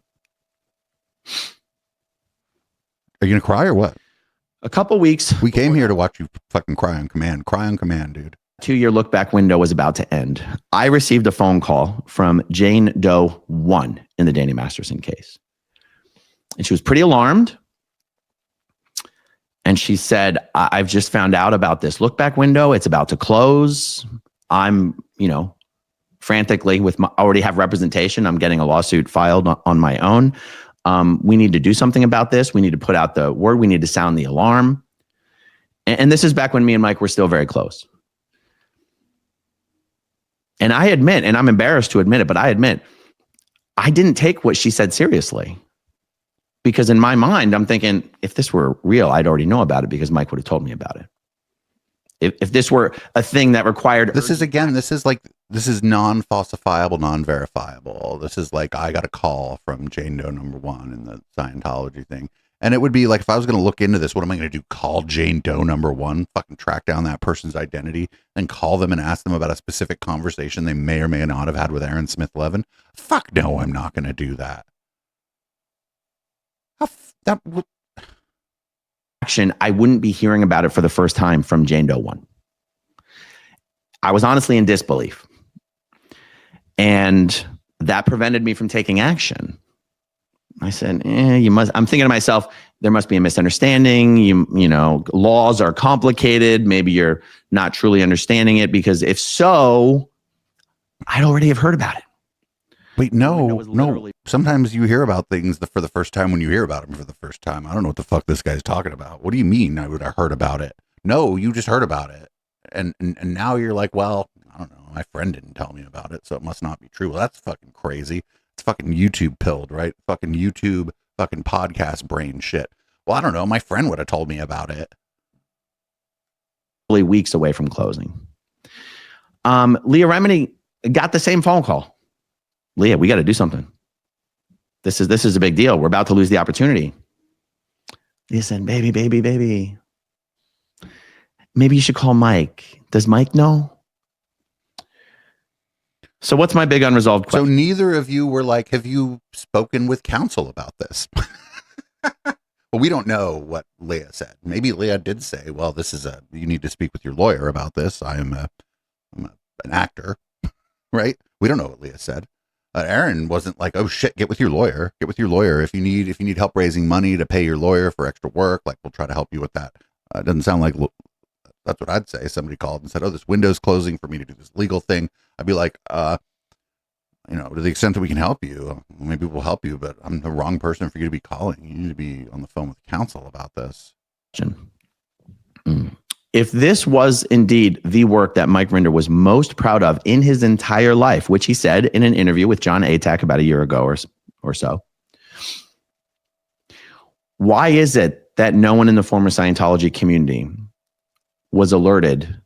Are you going to cry or what? A couple weeks. We came here to watch you fucking cry on command. Cry on command, dude. 2-year look back window was about to end. I received a phone call from Jane Doe 1 in the Danny Masterson case. And she was pretty alarmed. And she said, I've just found out about this look back window. It's about to close. I'm, frantically already have representation. I'm getting a lawsuit filed on my own. We need to do something about this. We need to put out the word. We need to sound the alarm. And this is back when me and Mike were still very close. And I admit, and I'm embarrassed to admit it, but I admit, I didn't take what she said seriously. Because in my mind, I'm thinking, if this were real, I'd already know about it because Mike would have told me about it. If this were a thing that required... This is non-falsifiable, non-verifiable. This is like, I got a call from Jane Doe number 1 in the Scientology thing. And it would be like, if I was going to look into this, what am I going to do? Call Jane Doe number 1, fucking track down that person's identity, and call them and ask them about a specific conversation they may or may not have had with Aaron Smith-Levin? Fuck no, I'm not going to do that. I wouldn't be hearing about it for the first time from Jane Doe 1. I was honestly in disbelief. And that prevented me from taking action. I said, I'm thinking to myself, there must be a misunderstanding. Laws are complicated. Maybe you're not truly understanding it, because if so, I'd already have heard about it. Wait, no. Sometimes you hear about things for the first time when you hear about them for the first time. I don't know what the fuck this guy's talking about. What do you mean I would have heard about it? No, you just heard about it. And now you're like, well, I don't know. My friend didn't tell me about it, so it must not be true. Well, that's fucking crazy. It's fucking YouTube pilled, right? Fucking YouTube, fucking podcast brain shit. Well, I don't know. My friend would have told me about it. Weeks away from closing. Leah Remini got the same phone call. Leah, we got to do something. This is a big deal. We're about to lose the opportunity. Leah said, baby. Maybe you should call Mike. Does Mike know? So what's my big unresolved question? So neither of you were like, have you spoken with counsel about this? Well, we don't know what Leah said. Maybe Leah did say, well, you need to speak with your lawyer about this. I'm an actor, right? We don't know what Leah said. Aaron wasn't like, oh shit, get with your lawyer. Get with your lawyer. If you need help raising money to pay your lawyer for extra work, like, we'll try to help you with that. It doesn't sound like that's what I'd say. Somebody called and said, oh, this window's closing for me to do this legal thing. I'd be like, to the extent that we can help you, maybe we'll help you, but I'm the wrong person for you to be calling. You need to be on the phone with counsel about this. If this was indeed the work that Mike Rinder was most proud of in his entire life, which he said in an interview with John Atack about a year ago or so, why is it that no one in the former Scientology community was alerted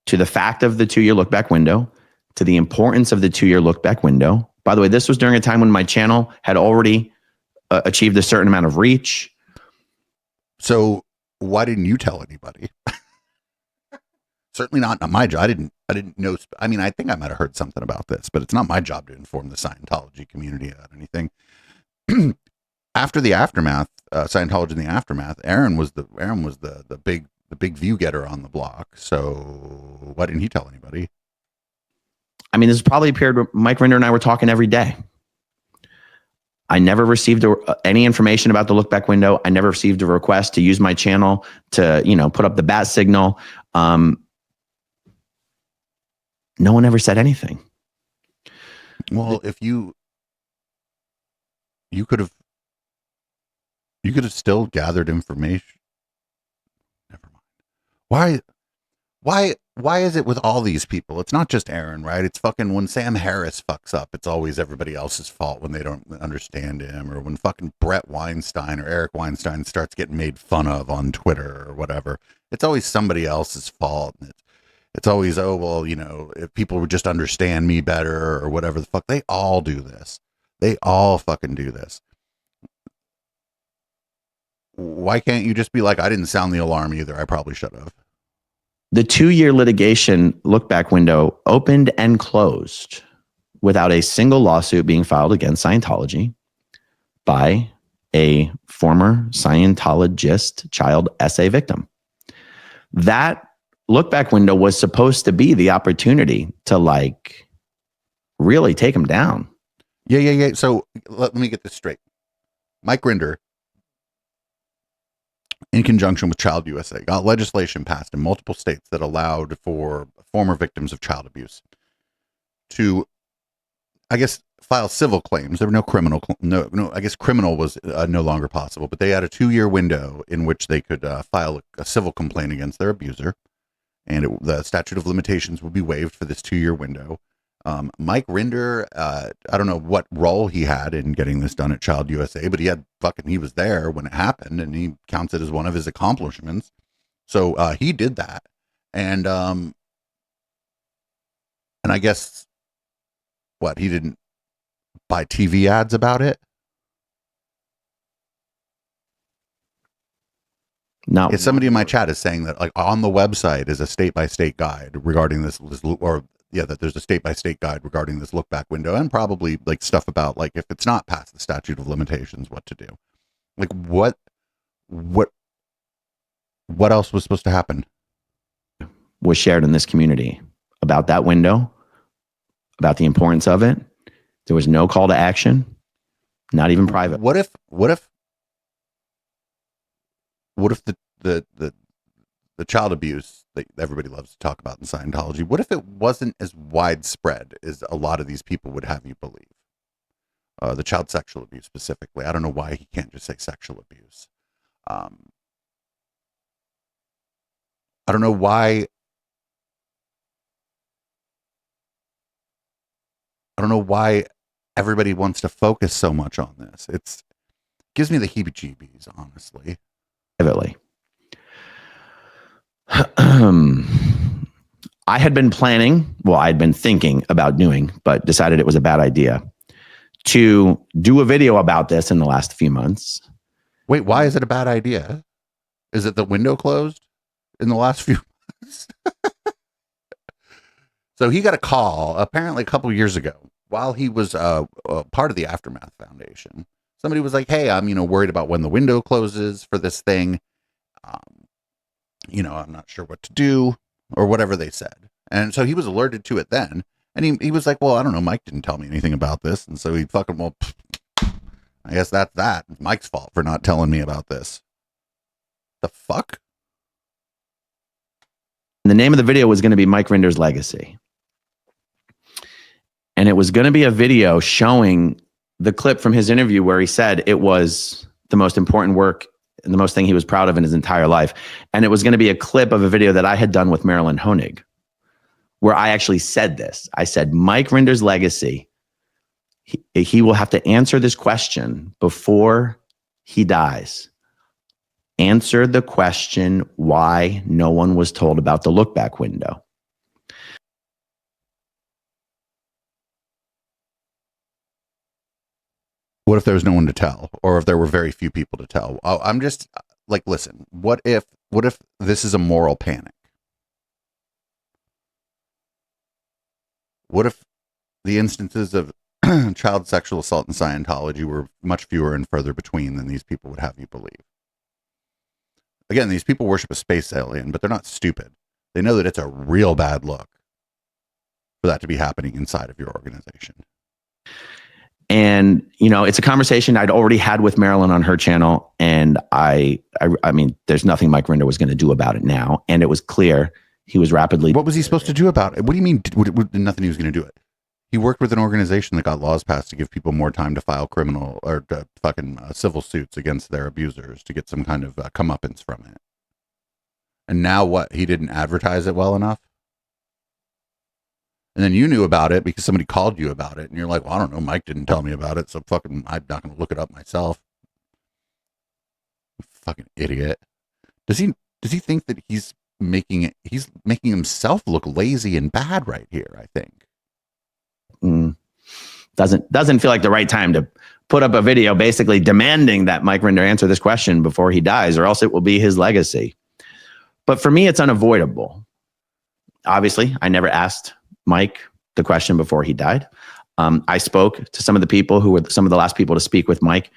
to the fact of the 2-year look back window, to the importance of the 2-year look back window? By the way, this was during a time when my channel had already achieved a certain amount of reach. So why didn't you tell anybody? Certainly not my job. I didn't know. I mean, I think I might have heard something about this, but it's not my job to inform the Scientology community about anything. After the aftermath, Scientology in the aftermath, Aaron was the big view getter on the block. So why didn't he tell anybody? I mean, this is probably a period where Mike Rinder and I were talking every day. I never received any information about the look back window. I never received a request to use my channel to, put up the bat signal. No one ever said anything. Well, if you could have still gathered information. Never mind. Why is it with all these people? It's not just Aaron, right? It's fucking when Sam Harris fucks up, it's always everybody else's fault when they don't understand him, or when fucking Brett Weinstein or Eric Weinstein starts getting made fun of on Twitter or whatever. It's always somebody else's fault. And it's always, oh, well, if people would just understand me better or whatever the fuck. They all do this. They all fucking do this. Why can't you just be like, I didn't sound the alarm either. I probably should have. The 2-year litigation look back window opened and closed without a single lawsuit being filed against Scientology by a former Scientologist child SA victim. That look back window was supposed to be the opportunity to like really take him down. Yeah. So let me get this straight. Mike Rinder, in conjunction with Child USA, got legislation passed in multiple states that allowed for former victims of child abuse to, I guess, file civil claims. There were no criminal. No. I guess criminal was no longer possible, but they had a 2-year window in which they could file a civil complaint against their abuser, and the statute of limitations would be waived for this 2-year window. Mike Rinder, I don't know what role he had in getting this done at Child USA, but he was there when it happened, and he counts it as one of his accomplishments. So he did that, and I guess he didn't buy TV ads about it. No, Somebody in my chat is saying that like on the website is a state-by-state guide regarding this that there's a state-by-state guide regarding this look back window, and probably like stuff about like if it's not past the statute of limitations, what to do. Like what else was supposed to happen? Was shared in this community about that window, about the importance of it. There was no call to action, not even private. What if the child abuse that everybody loves to talk about in Scientology, what if it wasn't as widespread as a lot of these people would have you believe? The child sexual abuse specifically. I don't know why he can't just say sexual abuse. I don't know why. I don't know why everybody wants to focus so much on this. It gives me the heebie-jeebies, honestly. Privately. I had been thinking about doing, but decided it was a bad idea to do a video about this in the last few months. Wait, why is it a bad idea? Is it the window closed in the last few months? So he got a call apparently a couple years ago while he was part of the Aftermath Foundation. Somebody was like, hey, I'm worried about when the window closes for this thing. I'm not sure what to do, or whatever they said. And so he was alerted to it then. And he was like, well, I don't know. Mike didn't tell me anything about this. And so he I guess that's that. It's Mike's fault for not telling me about this. The fuck? And the name of the video was going to be Mike Rinder's Legacy. And it was going to be a video showing the clip from his interview where he said it was the most important work and the most thing he was proud of in his entire life. And it was going to be a clip of a video that I had done with Marilyn Honig, where I actually said this. I said, Mike Rinder's legacy, he will have to answer this question before he dies. Answer the question why no one was told about the look back window. What if there was no one to tell, or if there were very few people to tell? Oh, I'm just like, listen, what if this is a moral panic? What if the instances of child sexual assault in Scientology were much fewer and further between than these people would have you believe? Again, these people worship a space alien, but they're not stupid. They know that it's a real bad look for that to be happening inside of your organization. And, it's a conversation I'd already had with Marilyn on her channel. And I mean, there's nothing Mike Rinder was going to do about it now. And it was clear he was rapidly. What was he supposed to do about it? What do you mean? Nothing he was going to do it. He worked with an organization that got laws passed to give people more time to file criminal or civil suits against their abusers to get some kind of comeuppance from it. And now what? He didn't advertise it well enough? And then you knew about it because somebody called you about it. And you're like, well, I don't know. Mike didn't tell me about it. So I'm not going to look it up myself. Fucking idiot. Does he think that he's making himself look lazy and bad right here, I think. Doesn't feel like the right time to put up a video basically demanding that Mike Rinder answer this question before he dies, or else it will be his legacy. But for me, it's unavoidable. Obviously, I never asked Mike the question before he died. I spoke to some of the people who were some of the last people to speak with Mike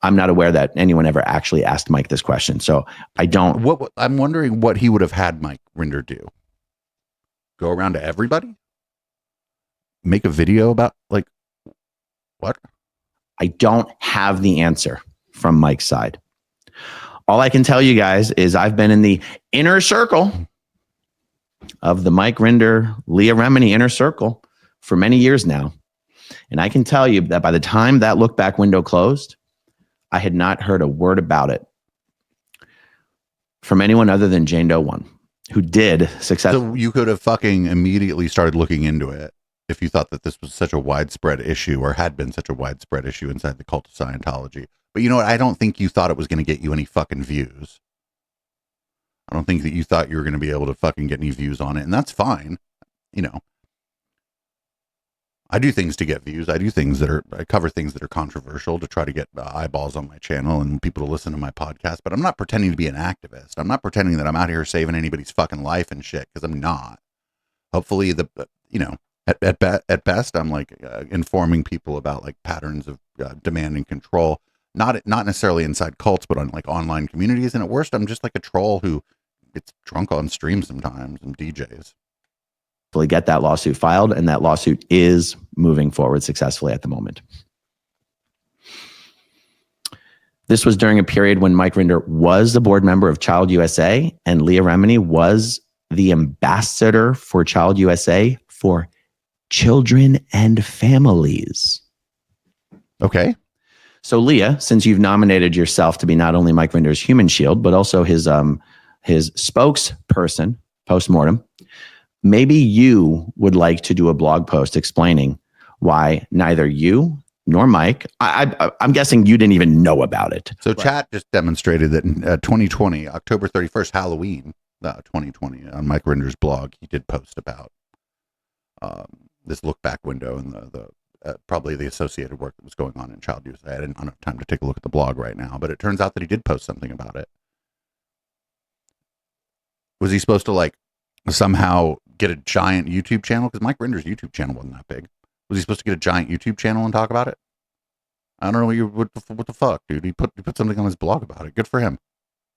I'm not aware that anyone ever actually asked Mike this question. So I don't. What I'm wondering what he would have had Mike Rinder do. Go around to everybody? Make a video about like what? I don't have the answer from Mike's side. All I can tell you guys is I've been in the inner circle of the Mike Rinder, Leah Remini inner circle for many years now. And I can tell you that by the time that look back window closed, I had not heard a word about it from anyone other than Jane Doe 1, who did successfully. So you could have fucking immediately started looking into it if you thought that this was such a widespread issue or had been such a widespread issue inside the cult of Scientology. But you know what? I don't think you thought it was going to get you any fucking views. I don't think that you thought you were going to be able to fucking get any views on it. And that's fine. You know, I do things to get views. I cover things that are controversial to try to get eyeballs on my channel and people to listen to my podcast. But I'm not pretending to be an activist. I'm not pretending that I'm out here saving anybody's fucking life and shit, because I'm not. Hopefully, at best, I'm like informing people about like patterns of demand and control. Not necessarily inside cults, but on like online communities. And at worst, I'm just like a troll who gets drunk on stream sometimes and DJs. Get that lawsuit filed, and that lawsuit is moving forward successfully at the moment. This was during a period when Mike Rinder was the board member of Child USA, and Leah Remini was the ambassador for Child USA for children and families. Okay. So Leah, since you've nominated yourself to be not only Mike Rinder's human shield, but also his spokesperson postmortem, maybe you would like to do a blog post explaining why neither you nor Mike, I'm guessing you didn't even know about it. So chat just demonstrated that in 2020, October 31st, Halloween, 2020, on Mike Rinder's blog, he did post about this look back window and the probably the associated work that was going on in Child USA. I don't have time to take a look at the blog right now, but it turns out that he did post something about it. Was he supposed to like somehow get a giant YouTube channel? Because Mike Rinder's YouTube channel wasn't that big. Was he supposed to get a giant YouTube channel and talk about it? I don't know what the fuck, dude. He put something on his blog about it. Good for him.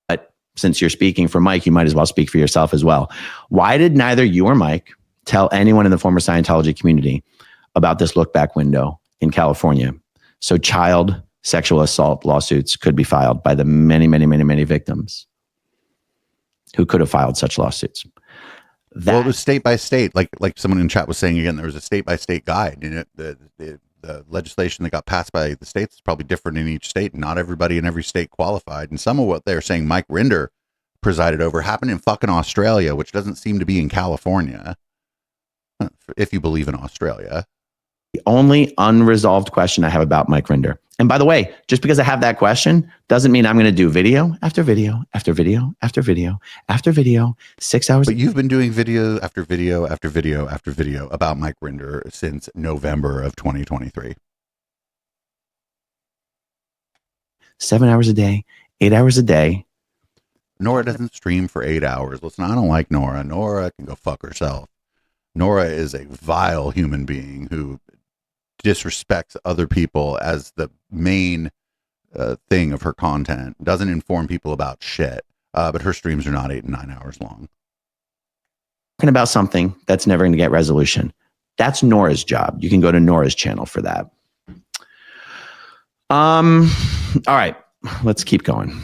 But since you're speaking for Mike, you might as well speak for yourself as well. Why did neither you or Mike tell anyone in the former Scientology community about this look back window in California, so child sexual assault lawsuits could be filed by the many victims who could have filed such lawsuits? Well, it was state by state, like someone in chat was saying again. There was a state by state guide, and the legislation that got passed by the states is probably different in each state. Not everybody in every state qualified, and some of what they're saying Mike Rinder presided over happened in fucking Australia, which doesn't seem to be in California, if you believe in Australia. The only unresolved question I have about Mike Rinder. And by the way, just because I have that question doesn't mean I'm going to do video after video after video after video after video, 6 hours. But you've been doing video after video after video after video about Mike Rinder since November of 2023. 7 hours a day, 8 hours a day. Nora doesn't stream for 8 hours. Listen, I don't like Nora. Nora can go fuck herself. Nora is a vile human being who disrespects other people as the main thing of her content, doesn't inform people about shit, but her streams are not 8 and 9 hours long. Talking about something that's never going to get resolution. That's Nora's job. You can go to Nora's channel for that. All right, let's keep going.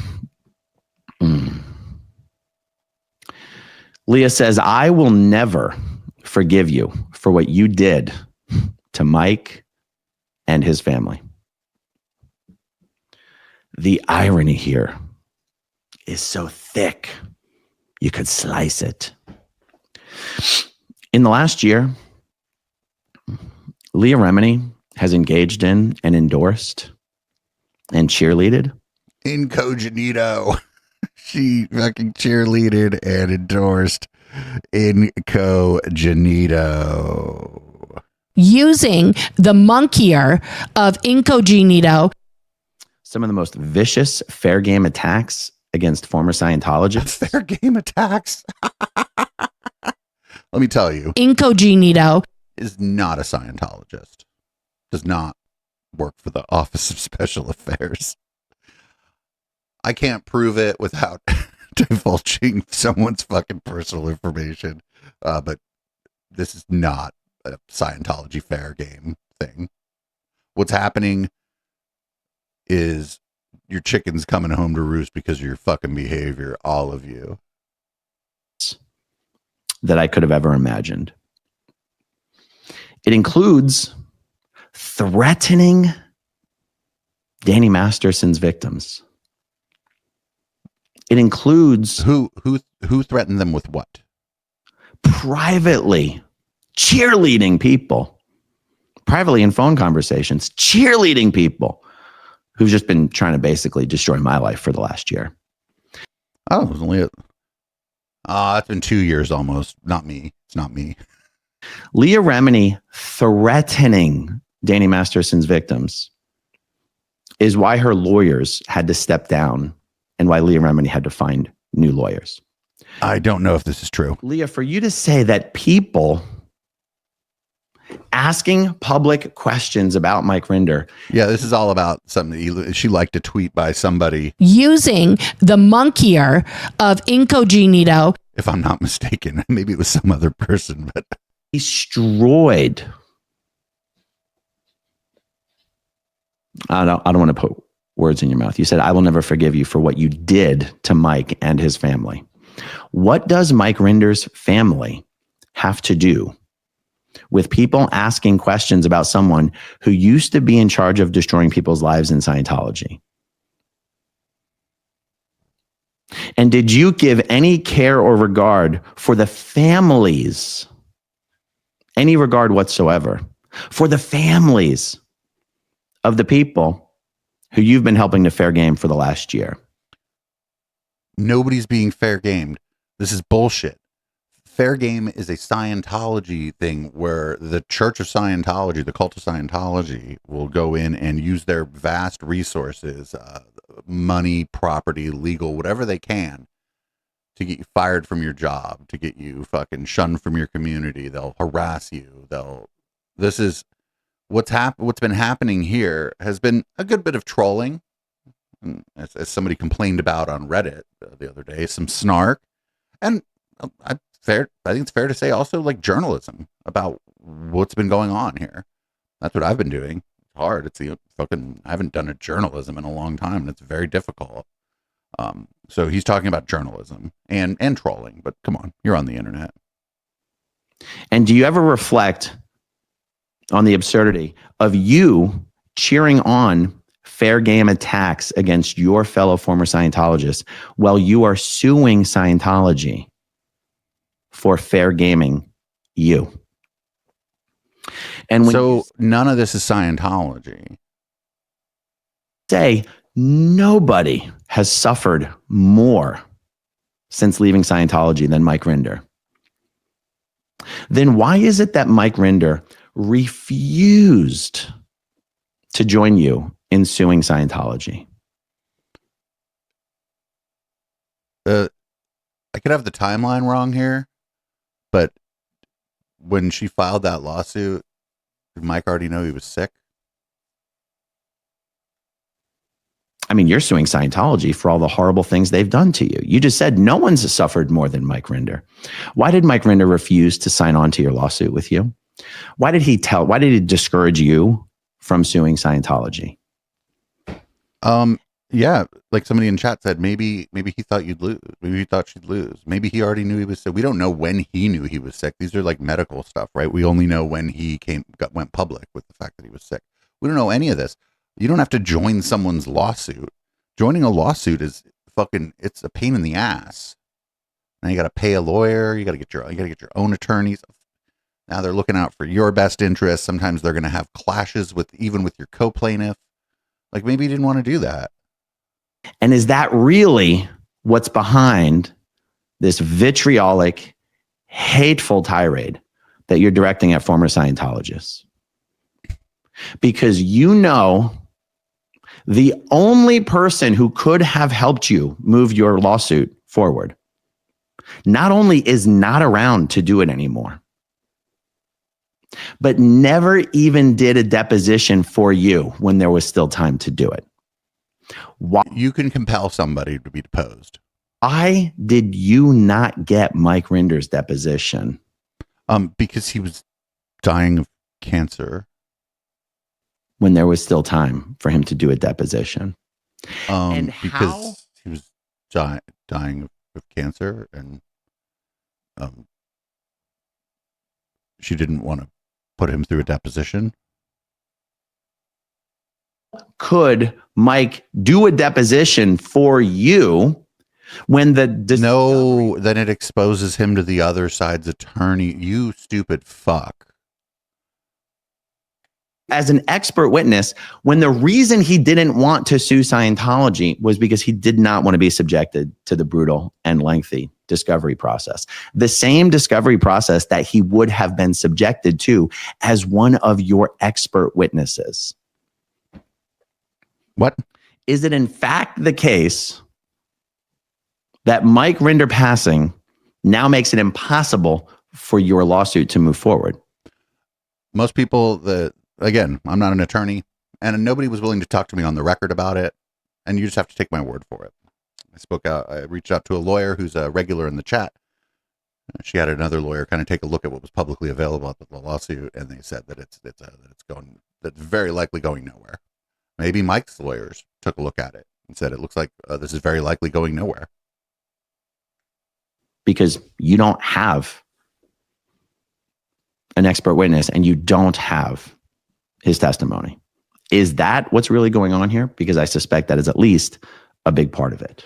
Leah says, I will never forgive you for what you did to Mike and his family. The irony here is so thick, you could slice it. In the last year, Leah Remini has engaged in and endorsed and cheerleaded. Incognito. She fucking cheerleaded and endorsed Incognito. Using the monkeyer of Incognito. Some of the most vicious fair game attacks against former Scientologists. Fair game attacks. Let me tell you. Incognito is not a Scientologist. Does not work for the Office of Special Affairs. I can't prove it without divulging someone's fucking personal information. But this is not a Scientology fair game thing. What's happening is your chicken's coming home to roost because of your fucking behavior, all of you. That I could have ever imagined. It includes threatening Danny Masterson's victims. It includes Who threatened them with what? Privately cheerleading people, privately in phone conversations, cheerleading people who've just been trying to basically destroy my life for the last year. Oh, it was only it's been 2 years almost. Not me. It's not me. Leah Remini threatening Danny Masterson's victims is why her lawyers had to step down and why Leah Remini had to find new lawyers. I don't know if this is true. Leah, for you to say that people asking public questions about Mike Rinder. Yeah, this is all about something. She liked a tweet by somebody. Using the monkeyer of incognito. If I'm not mistaken, maybe it was some other person, but Destroyed. I don't want to put words in your mouth. You said, I will never forgive you for what you did to Mike and his family. What does Mike Rinder's family have to do with people asking questions about someone who used to be in charge of destroying people's lives in Scientology? And did you give any care or regard for the families, any regard whatsoever, for the families of the people who you've been helping to fair game for the last year? Nobody's being fair gamed. This is bullshit. Fair game is a Scientology thing where the Church of Scientology, the cult of Scientology, will go in and use their vast resources, money, property, legal, whatever they can, to get you fired from your job, to get you fucking shunned from your community. They'll harass you. This is what's been happening here has been a good bit of trolling. As somebody complained about on Reddit the other day, some snark, and I think it's fair to say also like journalism about what's been going on here. That's what I've been doing. It's hard. I haven't done a journalism in a long time, and it's very difficult. So he's talking about journalism and trolling, but come on, you're on the internet. And do you ever reflect on the absurdity of you cheering on fair game attacks against your fellow former Scientologists while you are suing Scientology for fair gaming you? And when none of this is Scientology. Say nobody has suffered more since leaving Scientology than Mike Rinder, then why is it that Mike Rinder refused to join you in suing Scientology? I could have the timeline wrong here, but when she filed that lawsuit, did Mike already know he was sick? I mean, you're suing Scientology for all the horrible things they've done to you. You just said no one's suffered more than Mike Rinder. Why did Mike Rinder refuse to sign on to your lawsuit with you? Why did he discourage you from suing Scientology? Yeah, like somebody in chat said, maybe he thought you'd lose. Maybe he thought she'd lose. Maybe he already knew he was sick. We don't know when he knew he was sick. These are like medical stuff, right? We only know when he went public with the fact that he was sick. We don't know any of this. You don't have to join someone's lawsuit. Joining a lawsuit is it's a pain in the ass. Now you got to pay a lawyer. You got to get your own attorneys. Now they're looking out for your best interests. Sometimes they're going to have clashes with your co-plaintiff. Like maybe you didn't want to do that. And is that really what's behind this vitriolic, hateful tirade that you're directing at former Scientologists? Because you know the only person who could have helped you move your lawsuit forward not only is not around to do it anymore, but never even did a deposition for you when there was still time to do it. Why You can compel somebody to be deposed. did you not get Mike Rinder's deposition? Because he was dying of cancer. When there was still time for him to do a deposition. And Because he was dying of cancer, and she didn't want to put him through a deposition. Could Mike do a deposition for you when the No, then it exposes him to the other side's attorney. You stupid fuck. as an expert witness, when the reason he didn't want to sue Scientology was because he did not want to be subjected to the brutal and lengthy discovery process. The same discovery process that he would have been subjected to as one of your expert witnesses. What? Is it in fact the case that Mike Rinder passing now makes it impossible for your lawsuit to move forward? Most people again, I'm not an attorney, and nobody was willing to talk to me on the record about it, and you just have to take my word for it. I reached out to a lawyer who's a regular in the chat. She had another lawyer kind of take a look at what was publicly available at the lawsuit, and they said that it's very likely going nowhere. Maybe Mike's lawyers took a look at it and said it looks like this is very likely going nowhere. Because you don't have an expert witness and you don't have his testimony. Is that what's really going on here? Because I suspect that is at least a big part of it.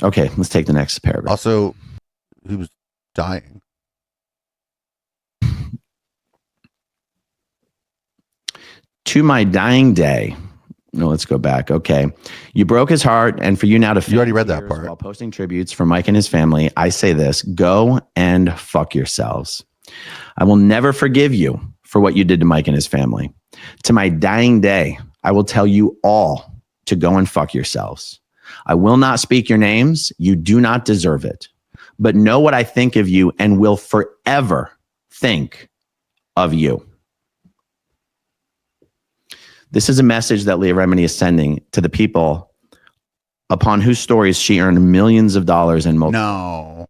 Okay, let's take the next paragraph. Also, he was dying. To my dying day. No, let's go back. Okay. You broke his heart, and for you now to You already read that part. while posting tributes for Mike and his family, I say this: go and fuck yourselves. I will never forgive you for what you did to Mike and his family. To my dying day, I will tell you all to go and fuck yourselves. I will not speak your names. You do not deserve it. But know what I think of you and will forever think of you. This is a message that Leah Remini is sending to the people upon whose stories she earned millions of dollars and No,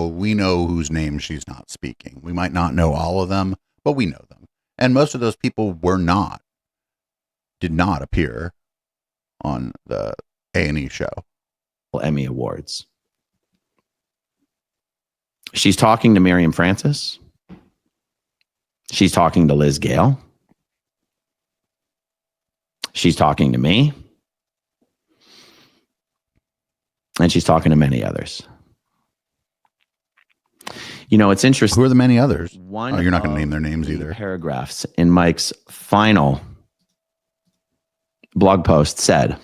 we know whose names she's not speaking. We might not know all of them, but we know them. And most of those people did not appear on the A&E show. Emmy Awards. She's talking to Miriam Francis. She's talking to Liz Gale. She's talking to me. And she's talking to many others. You know, it's interesting. Who are the many others? You're not going to name their names either. Paragraphs in Mike's final blog post said,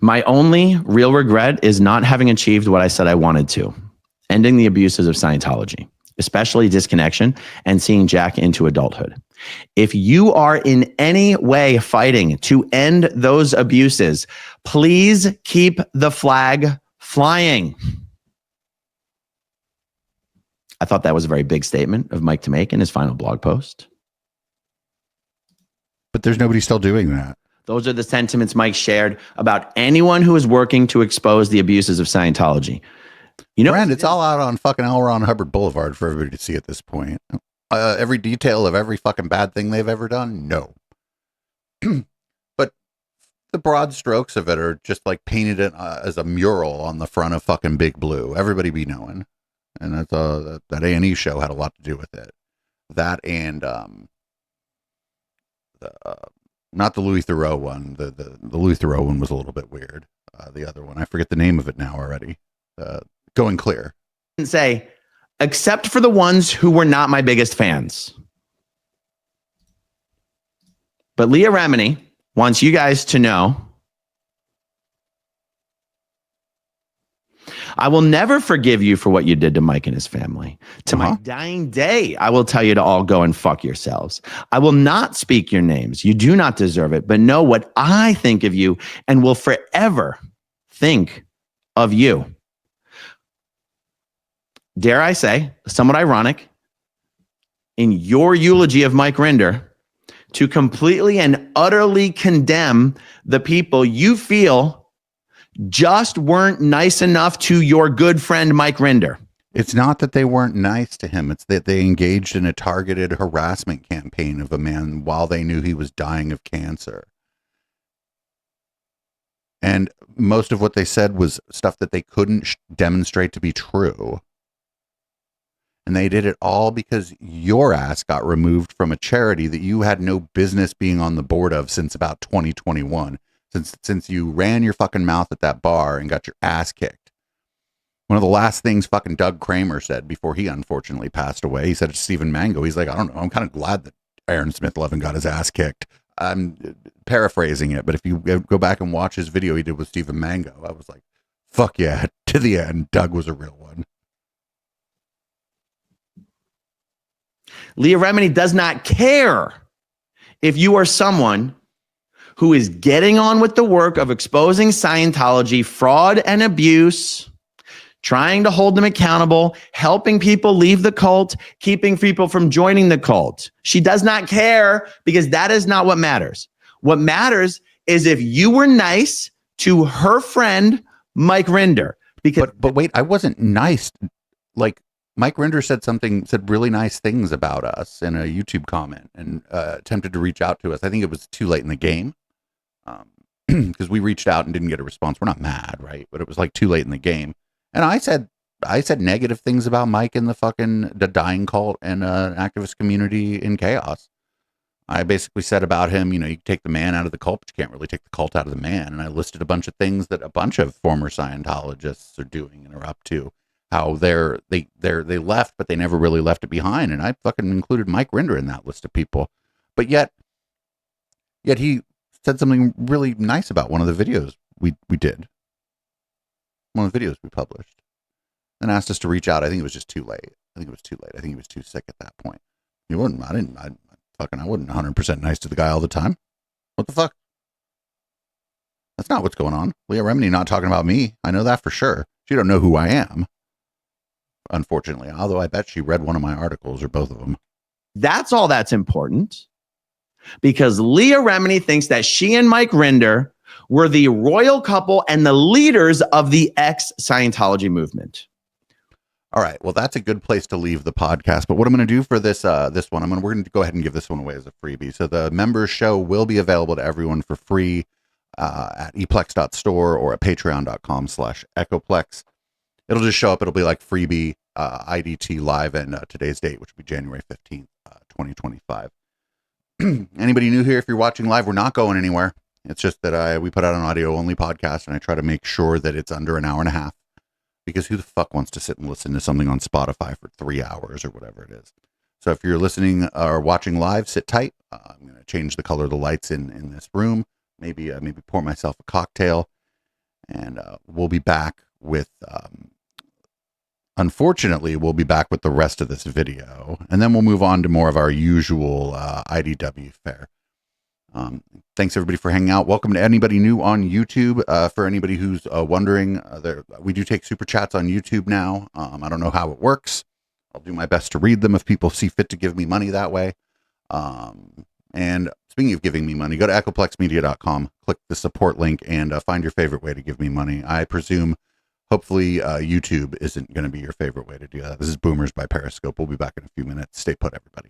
my only real regret is not having achieved what I said I wanted to, ending the abuses of Scientology, especially disconnection and seeing Jack into adulthood. If you are in any way fighting to end those abuses, please keep the flag flying. I thought that was a very big statement of Mike to make in his final blog post. But there's nobody still doing that. Those are the sentiments Mike shared about anyone who is working to expose the abuses of Scientology. You know, Brand, it's all out on fucking L. Ron Hubbard Boulevard for everybody to see at this point. Every detail of every fucking bad thing they've ever done? No. But the broad strokes of it are just like painted it as a mural on the front of fucking Big Blue. Everybody be knowing. And that's that A&E show had a lot to do with it. That and not the Louis Theroux one. The Louis Theroux one was a little bit weird. The other one, I forget the name of it now already. Going Clear. And say, except for the ones who were not my biggest fans. But Leah Remini wants you guys to know, I will never forgive you for what you did to Mike and his family. To my dying day, I will tell you to all go and fuck yourselves. I will not speak your names. You do not deserve it, but know what I think of you and will forever think of you. Dare I say, somewhat ironic, in your eulogy of Mike Rinder, to completely and utterly condemn the people you feel just weren't nice enough to your good friend Mike Rinder. It's not that they weren't nice to him. It's that they engaged in a targeted harassment campaign of a man while they knew he was dying of cancer. And most of what they said was stuff that they couldn't demonstrate to be true. And they did it all because your ass got removed from a charity that you had no business being on the board of since about 2021. Since you ran your fucking mouth at that bar and got your ass kicked. One of the last things fucking Doug Kramer said before he unfortunately passed away, he said to Stephen Mango, he's like, I don't know, I'm kind of glad that Aaron Smith-Levin got his ass kicked. I'm paraphrasing it, but if you go back and watch his video he did with Stephen Mango, I was like, fuck yeah, to the end, Doug was a real one. Leah Remini does not care if you are someone who is getting on with the work of exposing Scientology fraud and abuse, trying to hold them accountable, helping people leave the cult, keeping people from joining the cult. She does not care because that is not what matters. What matters is if you were nice to her friend, Mike Rinder. Because but wait, I wasn't nice. Like, Mike Rinder said really nice things about us in a YouTube comment and attempted to reach out to us. I think it was too late in the game. Because we reached out and didn't get a response. We're not mad, right? But it was like too late in the game. And I said negative things about Mike and the dying cult and activist community in chaos. I basically said about him, you can take the man out of the cult, but you can't really take the cult out of the man. And I listed a bunch of things that a bunch of former Scientologists are doing and are up to. How they left, but they never really left it behind. And I fucking included Mike Rinder in that list of people. But yet he said something really nice about one of the videos we did. One of the videos we published. And asked us to reach out. I think it was just too late. I think he was too sick at that point. I wasn't 100% nice to the guy all the time. What the fuck? That's not what's going on. Leah Remini not talking about me. I know that for sure. She don't know who I am. Unfortunately, although I bet she read one of my articles or both of them. That's all that's important. Because Leah Remini thinks that she and Mike Rinder were the royal couple and the leaders of the ex-Scientology movement. All right. Well, that's a good place to leave the podcast. But what I'm going to do for this one, we're going to go ahead and give this one away as a freebie. So the members show will be available to everyone for free at eplex.store or at patreon.com/echoplex. It'll just show up. It'll be like freebie IDT live and today's date, which will be January 15th, 2025. Anybody new here, if you're watching live, we're not going anywhere. It's just that we put out an audio only podcast and I try to make sure that it's under an hour and a half, because who the fuck wants to sit and listen to something on Spotify for 3 hours or whatever it is. So if you're listening or watching live, sit tight. I'm going to change the color of the lights in this room. Maybe pour myself a cocktail, and we'll be back with unfortunately, we'll be back with the rest of this video, and then we'll move on to more of our usual IDW fare. Thanks everybody for hanging out. Welcome to anybody new on YouTube. For anybody who's wondering, we do take super chats on YouTube now. I don't know how it works. I'll do my best to read them if people see fit to give me money that way. And speaking of giving me money, go to echoplexmedia.com, click the support link, and find your favorite way to give me money. I presume, hopefully, YouTube isn't going to be your favorite way to do that. This is Boomers by Periscope. We'll be back in a few minutes. Stay put, everybody.